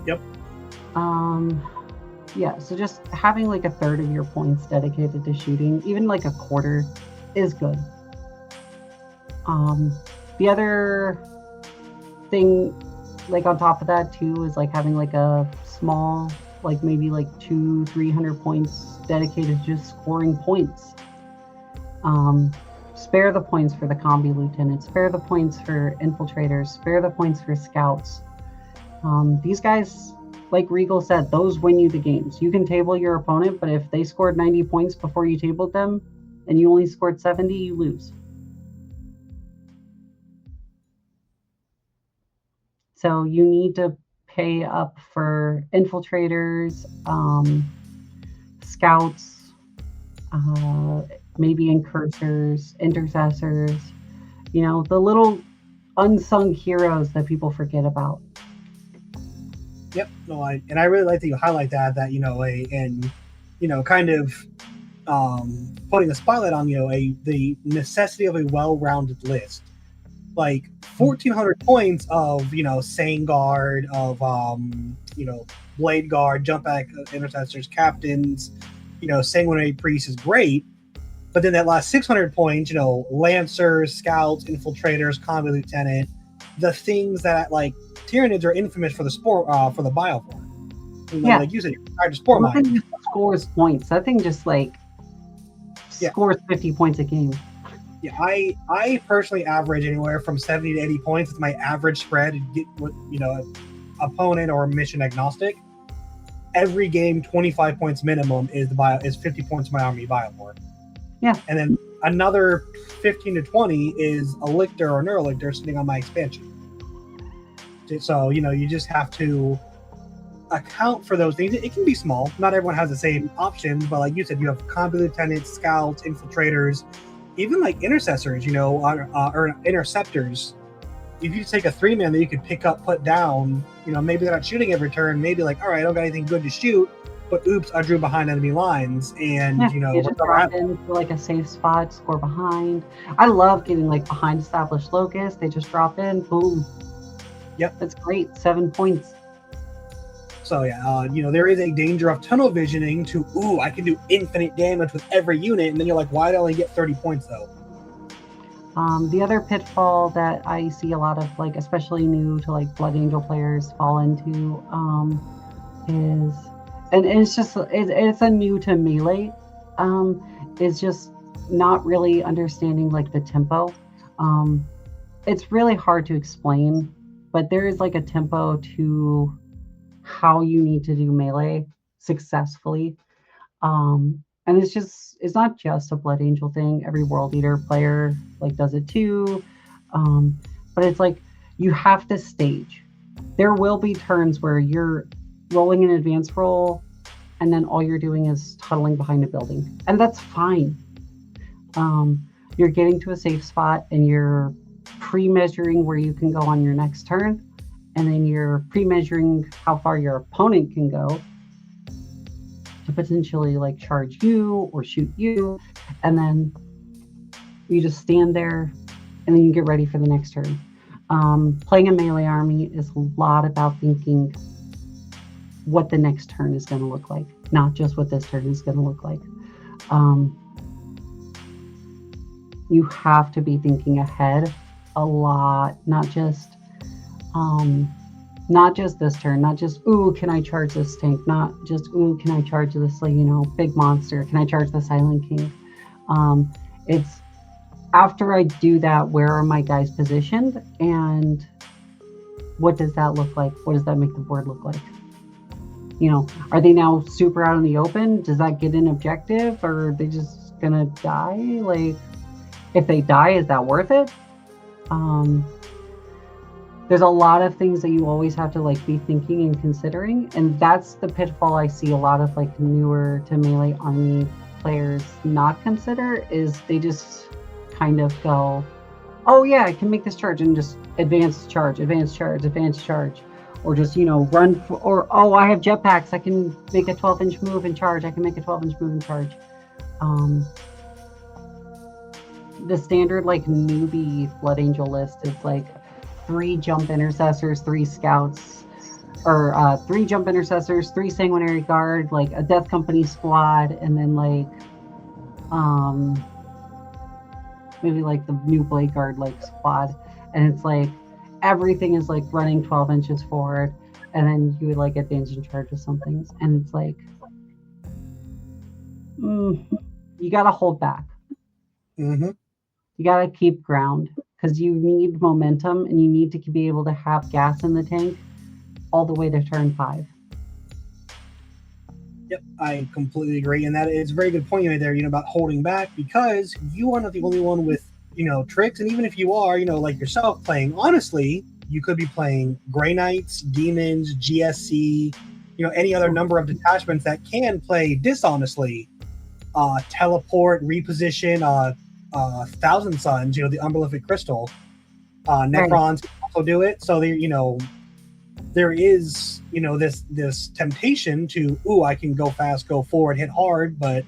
Yep. Yeah, so just having like a third of your points dedicated to shooting, even like a quarter, is good. The other thing, like on top of that too, is like having like a small, like maybe like 200-300 points dedicated to just scoring points. Spare the points for the combi lieutenants, spare the points for infiltrators, spare the points for scouts. These guys, like Reigel said, those win you the games. You can table your opponent, but if they scored 90 points before you tabled them and you only scored 70, you lose. So you need to pay up for infiltrators, scouts, maybe incursors, intercessors, you know, the little unsung heroes that people forget about. Yep. No, I really like that you highlight that you know, and you know, kind of putting a spotlight on, you know, the necessity of a well-rounded list. Like 1,400 points of, you know, Sane Guard, of you know, Blade Guard, Jump Back Intercessors, Captains, you know, Sanguinary Priest is great, but then that last 600 points, you know, Lancers, Scouts, Infiltrators, Combat Lieutenant, the things that like Tyranids are infamous for the sport, for the Bioform. You know, Yeah. like you said, you're tired of sport mine. That thing scores points. That thing just like scores 50 points a game. Yeah, I personally average anywhere from 70 to 80 points. It's my average spread. Get with, you know, opponent or mission agnostic. Every game, 25 points minimum is 50 points my army Bioform. Yeah, and then another 15 to 20 is a lictor or neurolictor sitting on my expansion. So, you know, you just have to account for those things. It can be small. Not everyone has the same options, but like you said, you have combat lieutenants, scouts, infiltrators, even like intercessors, you know, or interceptors. If you take a 3-man that you could pick up, put down, you know, maybe they're not shooting every turn. Maybe like, all right, I don't got anything good to shoot, but oops, I drew behind enemy lines, and you know, you just drop in for like a safe spot, score behind. I love getting like behind established locusts. They just drop in, boom. Yep, that's great. 7 points. So yeah, you know, there is a danger of tunnel visioning to, ooh, I can do infinite damage with every unit, and then you're like, why did I only get 30 points though? The other pitfall that I see a lot of, like, especially new to like Blood Angel players fall into, is, and it's just, it's a new to melee, is just not really understanding like the tempo. It's really hard to explain, but there is like a tempo to how you need to do melee successfully. And it's not just a Blood Angel thing. Every World Eater player like does it too. But it's like you have to stage. There will be turns where you're rolling an advance roll and then all you're doing is huddling behind a building. And that's fine. You're getting to a safe spot and you're pre-measuring where you can go on your next turn. And then you're pre-measuring how far your opponent can go to potentially like charge you or shoot you, and then you just stand there and then you get ready for the next turn. Playing a melee army is a lot about thinking what the next turn is going to look like, not just what this turn is going to look like. You have to be thinking ahead a lot, not just this turn, not just, ooh, can I charge this tank? Not just, ooh, can I charge this, like, you know, big monster? Can I charge the Silent King? It's after I do that, where are my guys positioned? And what does that look like? What does that make the board look like? You know, are they now super out in the open? Does that get an objective, or are they just gonna die? Like, if they die, is that worth it? There's a lot of things that you always have to like be thinking and considering, and that's the pitfall I see a lot of like newer to melee army players not consider is they just kind of go, oh yeah, I can make this charge, and just advance charge, or just, run for, or oh, I have jetpacks, I can make a 12-inch move and charge. The standard like newbie Blood Angel list is like 3 jump intercessors, 3 scouts, or 3 jump intercessors, 3 sanguinary guard, like a death company squad, and then like maybe like the new blade guard like squad, and it's like everything is like running 12 inches forward, and then you would like advance and charge with something, and it's like you gotta hold back. Mm-hmm. You gotta keep ground, because you need momentum, and you need to be able to have gas in the tank all the way to turn 5. Yep, I completely agree, and that is a very good point you made there. About holding back, because you are not the only one with tricks, and even if you are, like yourself playing honestly, you could be playing Grey Knights, Demons, GSC, any other number of detachments that can play dishonestly, teleport, reposition, Thousand Suns, the Umberlific Crystal, Necrons can also do it. So there is this temptation to, I can go fast, go forward, hit hard, but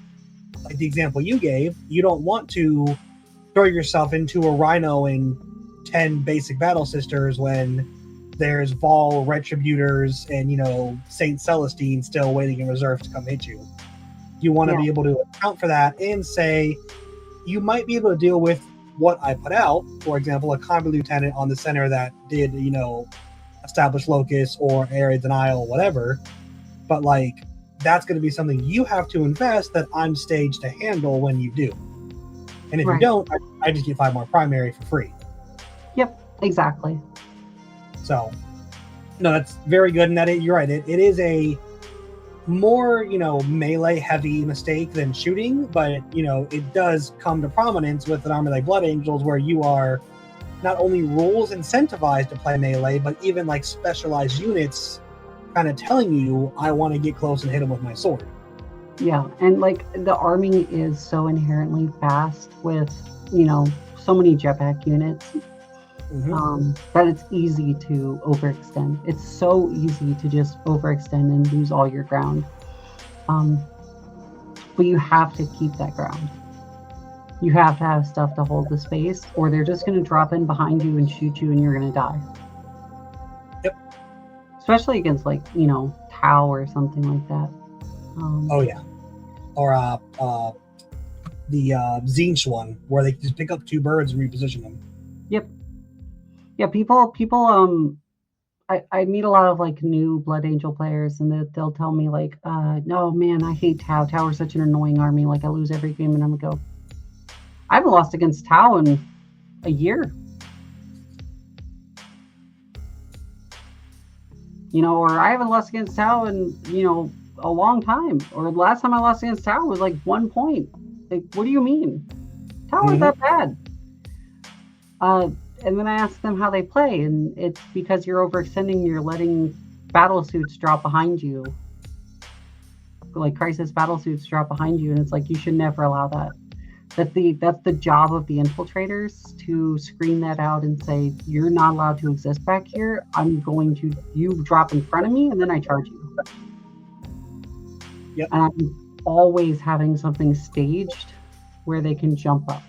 like the example you gave, you don't want to throw yourself into a Rhino and 10 basic Battle Sisters when there's Vol Retributors and Saint Celestine still waiting in reserve to come hit you. You want to be able to account for that and say, you might be able to deal with what I put out, for example, a combat lieutenant on the center that did establish locus or area denial, whatever, but like that's going to be something you have to invest that I'm staged to handle when you do. And if you don't, I just get 5 more primary for free. Yep, exactly. So no, that's very good. And you're right, it is a more melee heavy mistake than shooting, but it does come to prominence with an army like Blood Angels, where you are not only rules incentivized to play melee, but even like specialized units kind of telling you, I want to get close and hit them with my sword. Yeah, and like the army is so inherently fast with so many jetpack units, that it's easy to overextend. It's so easy to just overextend and lose all your ground, but you have to keep that ground. You have to have stuff to hold the space, or they're just going to drop in behind you and shoot you, and you're going to die. Yep. Especially against like Tau or something like that. Oh yeah, or the Zinch one, where they just pick up 2 birds and reposition them. Yep. Yeah, people. I meet a lot of like new Blood Angel players, and they'll tell me like, no man, I hate Tau. Tau is such an annoying army. Like I lose every game, and I'm gonna go, I haven't lost against Tau in a year. Or I haven't lost against Tau in, a long time. Or the last time I lost against Tau was like 1 point. Like, what do you mean? Tau aren't that bad. And then I ask them how they play, and it's because you're overextending, you're letting battle suits drop behind you. Like crisis battle suits drop behind you, and it's like you should never allow that. That's the job of the infiltrators, to screen that out and say, you're not allowed to exist back here. You drop in front of me, and then I charge you. Yep. And I'm always having something staged where they can jump up.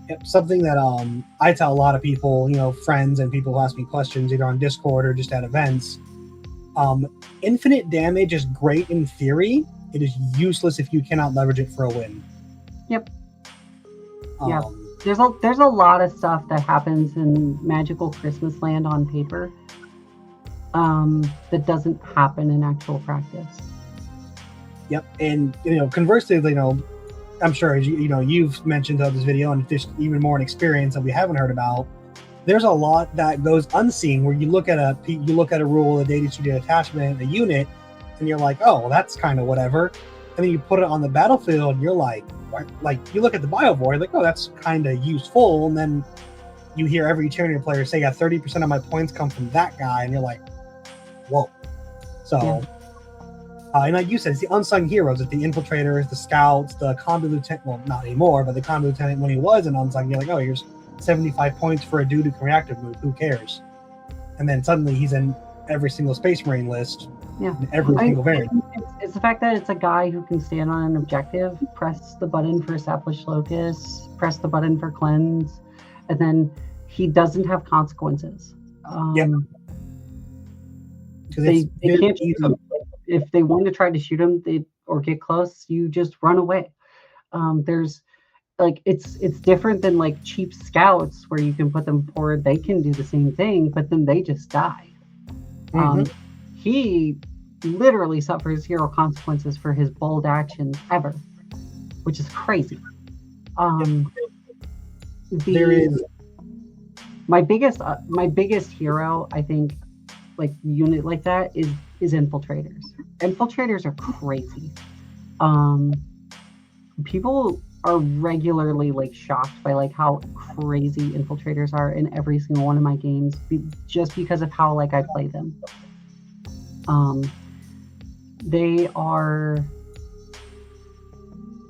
Yep. Something that I tell a lot of people, friends and people who ask me questions either on Discord or just at events. Infinite damage is great in theory. It is useless if you cannot leverage it for a win. Yep. Yeah. There's a lot of stuff that happens in Magical Christmas Land on paper that doesn't happen in actual practice. Yep. And conversely, I'm sure you've mentioned throughout this video, and there's even more an experience that we haven't heard about. There's a lot that goes unseen where you look at a rule, a data sheet, an attachment, a unit, and you're like, oh, well, that's kind of whatever. And then you put it on the battlefield, and you're like you look at the Biovore, like, oh, that's kind of useful. And then you hear every Tyranny player say, yeah, 30% of my points come from that guy, and you're like, whoa. So And like you said, it's the unsung heroes. It's the infiltrators, the scouts, the combat lieutenant. Well, not anymore, but the combat lieutenant when he was an unsung, you're like, oh, here's 75 points for a dude who can reactive move. Who cares? And then suddenly he's in every single Space Marine list. Yeah. Every single variant. It's the fact that it's a guy who can stand on an objective, press the button for establish locus, press the button for cleanse, and then he doesn't have consequences. Yep. They can't shoot him. If they want to try to shoot him or get close, you just run away. There's like it's different than like cheap scouts where you can put them forward. They can do the same thing, but then they just die. He literally suffers 0 consequences for his bold actions ever, which is crazy. There is my biggest hero, I think, like unit like that is infiltrators. Infiltrators are crazy. People are regularly like shocked by like how crazy infiltrators are in every single one of my games, just because of how like I play them. They are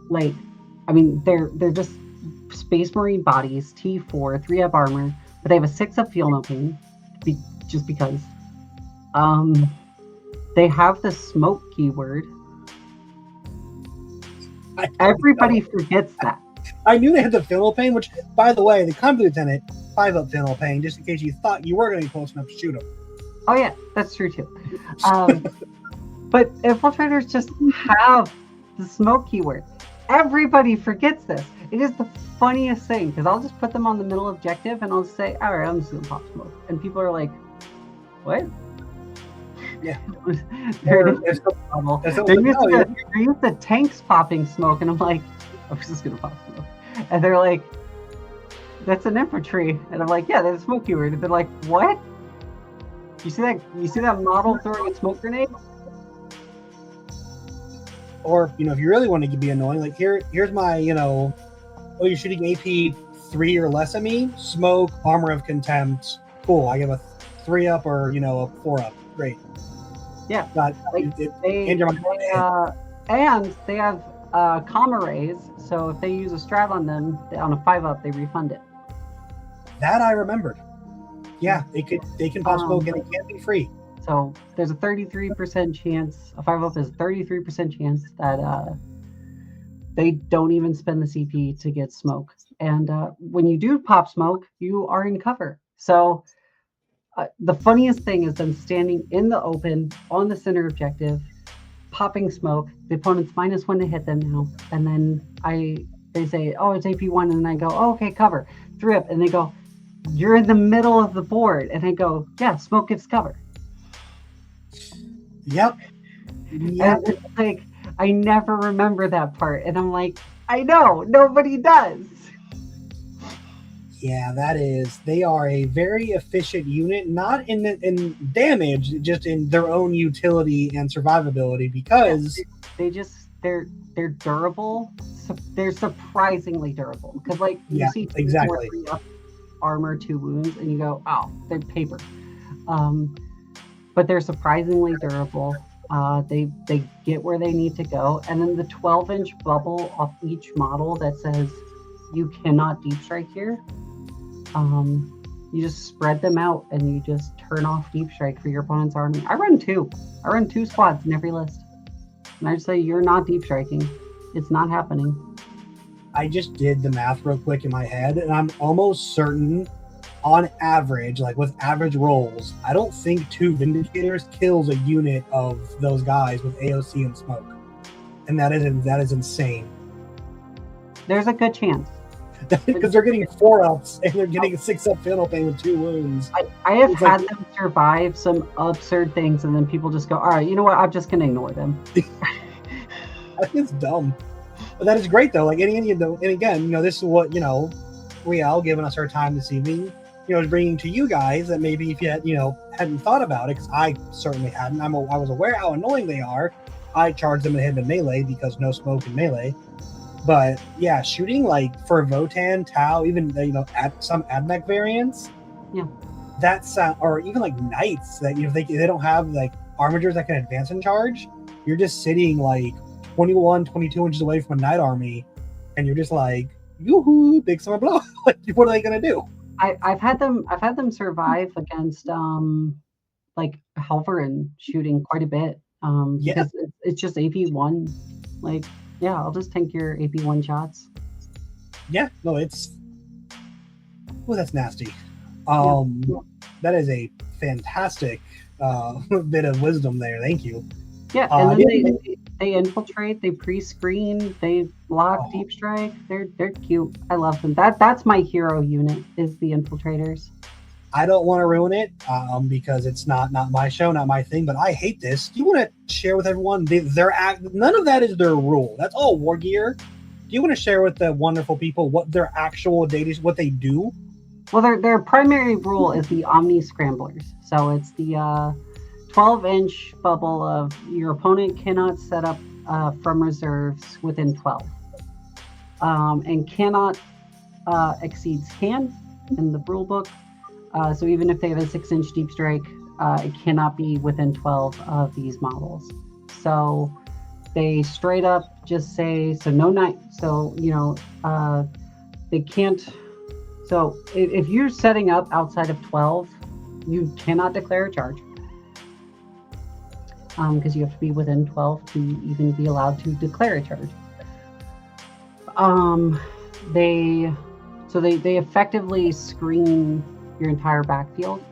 like, I mean, they're just Space Marine bodies, T4, 3-up armor, but they have a 6-up feel no pain, just because. They have the smoke keyword. Everybody forgets that. I knew they had the feel no pain, which, by the way, the combat lieutenant 5-up feel no pain, just in case you thought you were going to be close enough to shoot him. Oh yeah, that's true too. But infiltrators just have the smoke keyword. Everybody forgets this. It is the funniest thing because I'll just put them on the middle objective and I'll just say, all right, I'm just going to pop smoke. And people are like, what? Yeah. They're used to tanks popping smoke, and I'm like, I'm just going to pop smoke. And they're like, that's an infantry. And I'm like, yeah, that's a smoke keyword. And they're like, what? You see that model throwing a smoke grenade? Or, if you really want to be annoying, like here's my, you're shooting AP 3 or less at me, smoke, armor of contempt, cool. I give a 3-up or, a 4-up. Great. Yeah. And they have comma rays, so if they use a strat on them on a 5-up, they refund it. That I remembered. Yeah, they can pop smoke and it can't be free. So there's a 33% chance, a 5-up is a 33% chance that they don't even spend the CP to get smoke. And when you do pop smoke, you are in cover. So the funniest thing is them standing in the open on the center objective, popping smoke. The opponent's -1 to hit them now. And then they say, oh, it's AP1. And then I go, oh, okay, cover. 3-up. And they go, you're in the middle of the board. And I go, yeah, smoke gives cover. Yep. And it's like, I never remember that part. And I'm like, I know, nobody does. Yeah, they are a very efficient unit, not in damage, just in their own utility and survivability, because they're durable. So they're surprisingly durable. Because like you see exactly. 3-up armor, 2 wounds, and you go, oh, they're paper. But they're surprisingly durable. They get where they need to go, and then the 12-inch bubble off each model that says you cannot deep strike here. You just spread them out and you just turn off deep strike for your opponent's army. I run 2 squads in every list, and I just say you're not deep striking. It's not happening. I just did the math real quick in my head, and I'm almost certain, on average, like with average rolls, I don't think 2 Vindicators kills a unit of those guys with AOC and smoke, and that is insane. There's a good chance. Because they're getting 4-ups and they're getting a 6-up feel pain with 2 wounds. I have had them survive some absurd things, and then people just go, all right, you know what? I'm just going to ignore them. I think it's dumb. But that is great, though. Like, and again, this is what, Rielle giving us our time this evening, is bringing to you guys that maybe if you had, hadn't thought about it, because I certainly hadn't. I was aware how annoying they are. I charged them and hit them in melee because no smoke in melee. But yeah, shooting like for Votan, Tau, even at some AdMech variants, or even like knights that if they don't have like armatures that can advance and charge, you're just sitting like 21, 22 inches away from a knight army, and you're just like, yoo-hoo, big summer blow. Like, what are they gonna do? I've had them survive against like Halverin shooting quite a bit. Because it's just AP1. Like, yeah, I'll just tank your AP1 shots. Yeah, no, it's that's nasty. That is a fantastic bit of wisdom there. Thank you. Yeah, and then they infiltrate, they pre-screen, they block deep strike. They're cute. I love them. That's my hero unit, is the infiltrators. I don't want to ruin it because it's not my show, not my thing. But I hate this. Do you want to share with everyone none of that is their rule. That's all war gear. Do you want to share with the wonderful people what their actual data is, what they do? Well, their primary rule is the Omni Scramblers. So it's the 12-inch bubble of your opponent cannot set up from reserves within 12. And cannot exceeds can in the rule book. So even if they have a 6-inch deep strike, it cannot be within 12 of these models. So they straight up just say, so no knight. So, they can't. So if you're setting up outside of 12, you cannot declare a charge. Because you have to be within 12 to even be allowed to declare a charge. They effectively screen your entire backfield.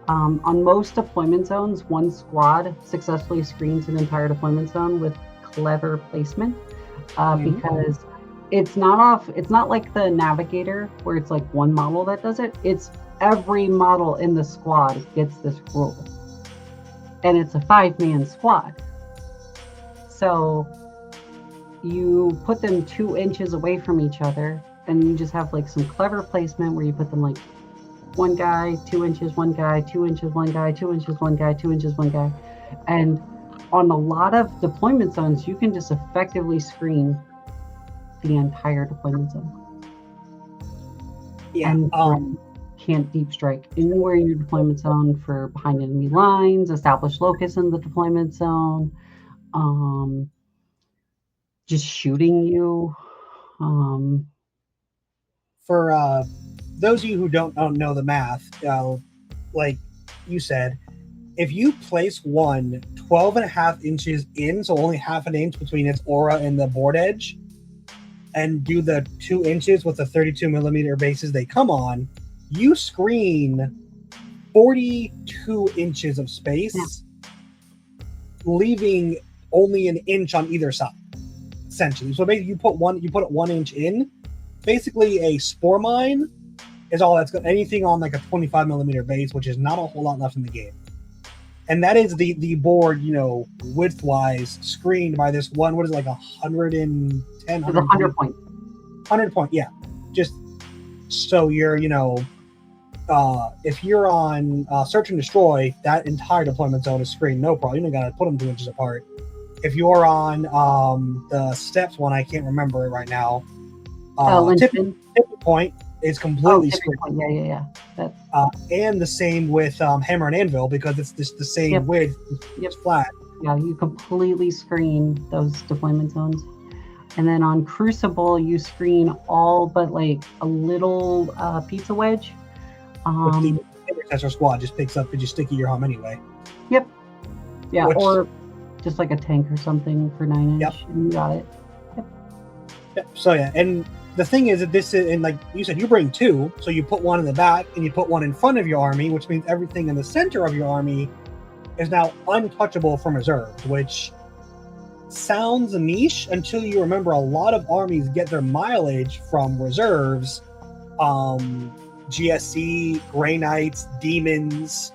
On most deployment zones, one squad successfully screens an entire deployment zone with clever placement, because it's not like the Navigator where it's like one model that does it. It's every model in the squad gets this rule, and it's a 5-man squad. So you put them 2 inches away from each other, and you just have like some clever placement where you put them like one guy, 2 inches, one guy, 2 inches, one guy, 2 inches, one guy, 2 inches, one guy. And on a lot of deployment zones, you can just effectively screen the entire deployment zone. Yeah. And can't deep strike anywhere in your deployment zone for behind enemy lines, establish locus in the deployment zone, just shooting you. For those of you who don't know the math, like you said, if you place one 12.5 inches in, so only half an inch between its aura and the board edge, and do the 2 inches with the 32 millimeter bases they come on, you screen 42 inches of space, leaving only an inch on either side, essentially. So basically, you put it 1 inch in. Basically, a spore mine is all that's got anything on like a 25 millimeter base, which is not a whole lot left in the game. And that is the board, width wise, screened by this one. What is it, like 110? 100 point. 100 point, yeah. Just so you're, if you're on search and destroy, that entire deployment zone is screened, no problem. You don't got to put them 2 inches apart. If you're on the steps one, I can't remember it right now. Tipping point is completely screened. Yeah. And the same with hammer and anvil, because it's just the same width. It's flat. Yeah, you completely screen those deployment zones. And then on Crucible, you screen all but like a little pizza wedge. The intercessor squad just picks up and just stick at your home anyway. Yep. Yeah, or just like a tank or something for 9 inch. Yep. And you got it. Yep. So yeah, and the thing is that this is, and like you said, you bring two, so you put one in the back and you put one in front of your army, which means everything in the center of your army is now untouchable from reserves, which sounds niche until you remember a lot of armies get their mileage from reserves. GSC, Grey Knights, Demons,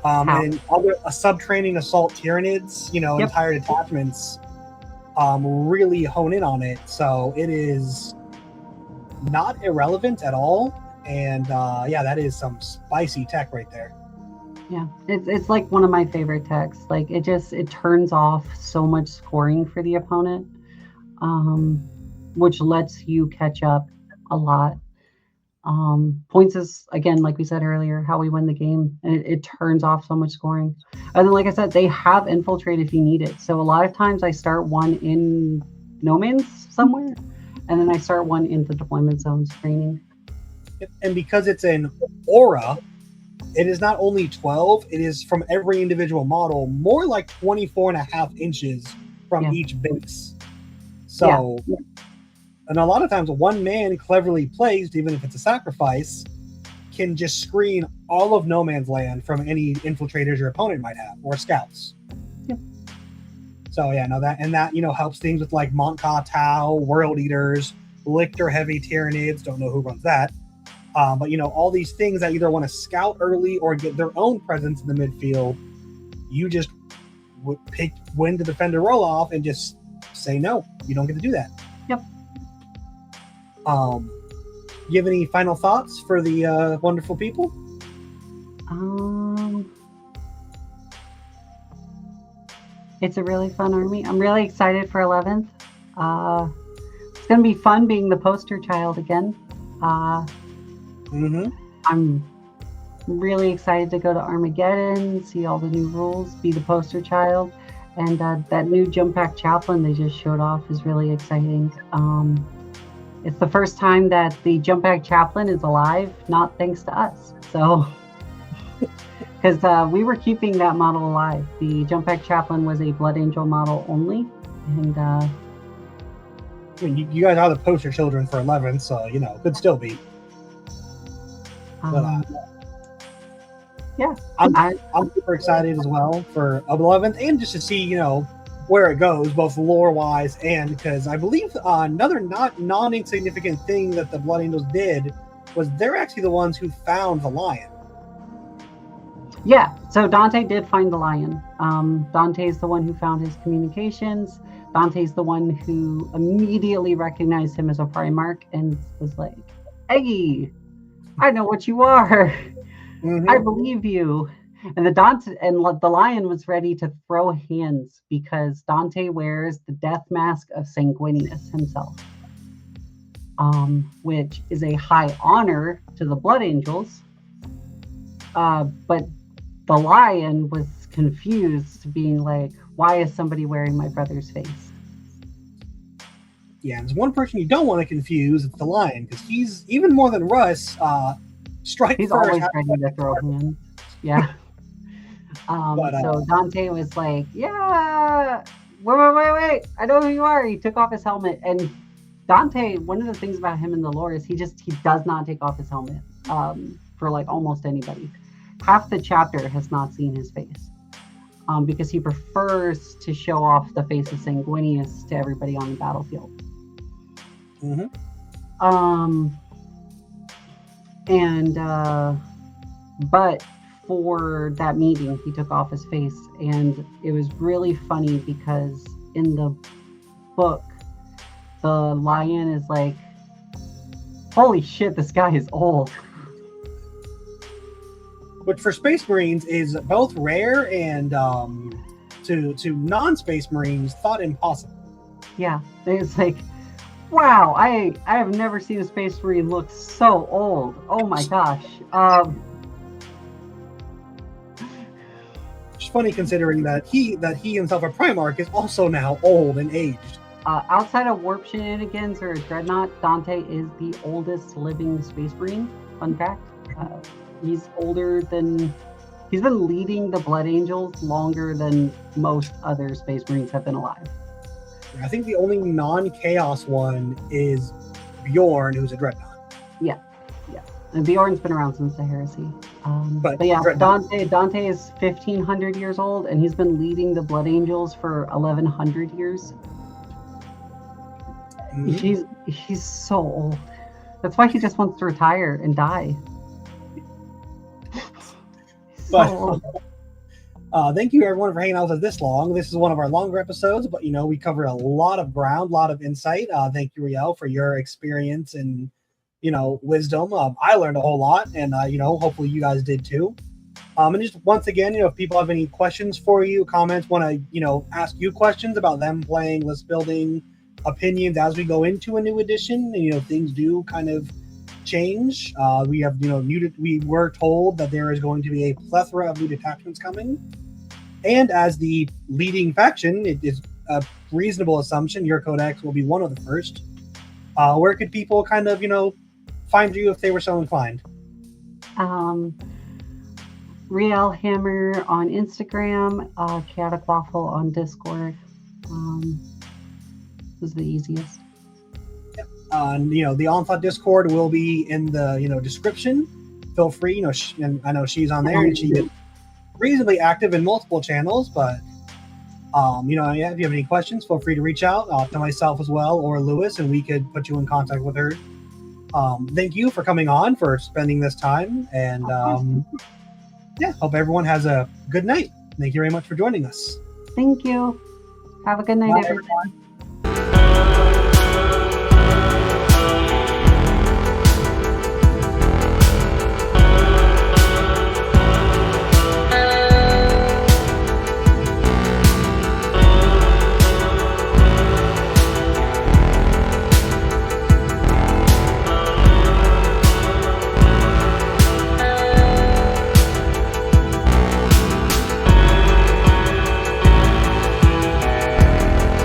and other sub-training assault Tyranids, entire detachments really hone in on it. So it is not irrelevant at all. And that is some spicy tech right there. Yeah, it's like one of my favorite techs. Like it turns off so much scoring for the opponent, which lets you catch up a lot. Points is, again, like we said earlier, how we win the game, and it turns off so much scoring. And then, like I said, they have infiltrate if you need it. So a lot of times I start one in no man's somewhere, and then I start one in the deployment zone screening. And because it's an aura, it is not only 12, it is from every individual model, more like 24.5 inches from each base. So, and a lot of times one man cleverly placed, even if it's a sacrifice, can just screen all of no man's land from any infiltrators your opponent might have, or scouts. So that helps things with like Monka Tau, World Eaters, Lictor Heavy Tyranids, don't know who runs that. But all these things that either want to scout early or get their own presence in the midfield, you just pick when to defend a roll off and just say no, you don't get to do that. Yep. You have any final thoughts for the wonderful people? It's a really fun army. I'm really excited for 11th. It's going to be fun being the poster child again. I'm really excited to go to Armageddon, see all the new rules, be the poster child, and that new jump pack chaplain they just showed off is really exciting. It's the first time that the jump pack chaplain is alive, not thanks to us. So, because we were keeping that model alive. The jump pack chaplain was a Blood Angel model only, and I mean, you guys are the poster children for 11, so could still be. But yeah, I'm super excited as well for 11th, and just to see where it goes, both lore wise and because I believe another non-insignificant thing that the Blood Angels did was they're actually the ones who found the lion. Yeah, so Dante did find the lion. Dante's the one who found his communications. Dante's the one who immediately recognized him as a Primarch and was like, "Eggy, I know what you are. I believe you." And the lion was ready to throw hands because Dante wears the death mask of Sanguinius himself, which is a high honor to the Blood Angels. But the lion was confused, being like, "Why is somebody wearing my brother's face?" Yeah, there's one person you don't want to confuse. It's the lion, because he's even more than Russ. Strike He's first. Always ready to throw hands. Yeah. So Dante was like, "Yeah, wait, I know who you are." He took off his helmet, and Dante, one of the things about him in the lore is he does not take off his helmet for like almost anybody. Half the chapter has not seen his face because he prefers to show off the face of Sanguinius to everybody on the battlefield. But for that meeting, he took off his face, and it was really funny because in the book, the lion is like, "Holy shit, this guy is old." Which for Space Marines is both rare and to non-Space Marines thought impossible. Yeah, it's like, wow, I have never seen a Space Marine look so old. Oh my gosh. It's funny considering that he himself, a Primarch, is also now old and aged. Outside of warp shenanigans or Dreadnought, Dante is the oldest living Space Marine. Fun fact. He's been leading the Blood Angels longer than most other Space Marines have been alive. I think the only non-Chaos one is Bjorn, who's a Dreadnought. Yeah. And Bjorn's been around since the Heresy. But yeah, Dante is 1,500 years old, and he's been leading the Blood Angels for 1,100 years. He's so old. That's why he just wants to retire and die. Thank you everyone for hanging out with us this long. This is one of our longer episodes, but we cover a lot of ground, a lot of insight. Thank you, Rielle, for your experience and wisdom. I learned a whole lot, and hopefully you guys did too. And just once again, if people have any questions for you, comments, want to ask you questions about them playing, list building, opinions as we go into a new edition, and things do kind of change. We have, we were told that there is going to be a plethora of new detachments coming, and as the leading faction, it is a reasonable assumption your codex will be one of the first. Where could people kind of, find you if they were so inclined? Rielle Hammer on Instagram, Chaotic Waffle on Discord. Was the easiest. The Onslaught Discord will be in the description. Feel free, and I know she's on there, and she is reasonably active in multiple channels. But if you have any questions, feel free to reach out to myself as well or Lewis, and we could put you in contact with her. Thank you for coming on, for spending this time, and hope everyone has a good night. Thank you very much for joining us. Thank you. Have a good night, everyone.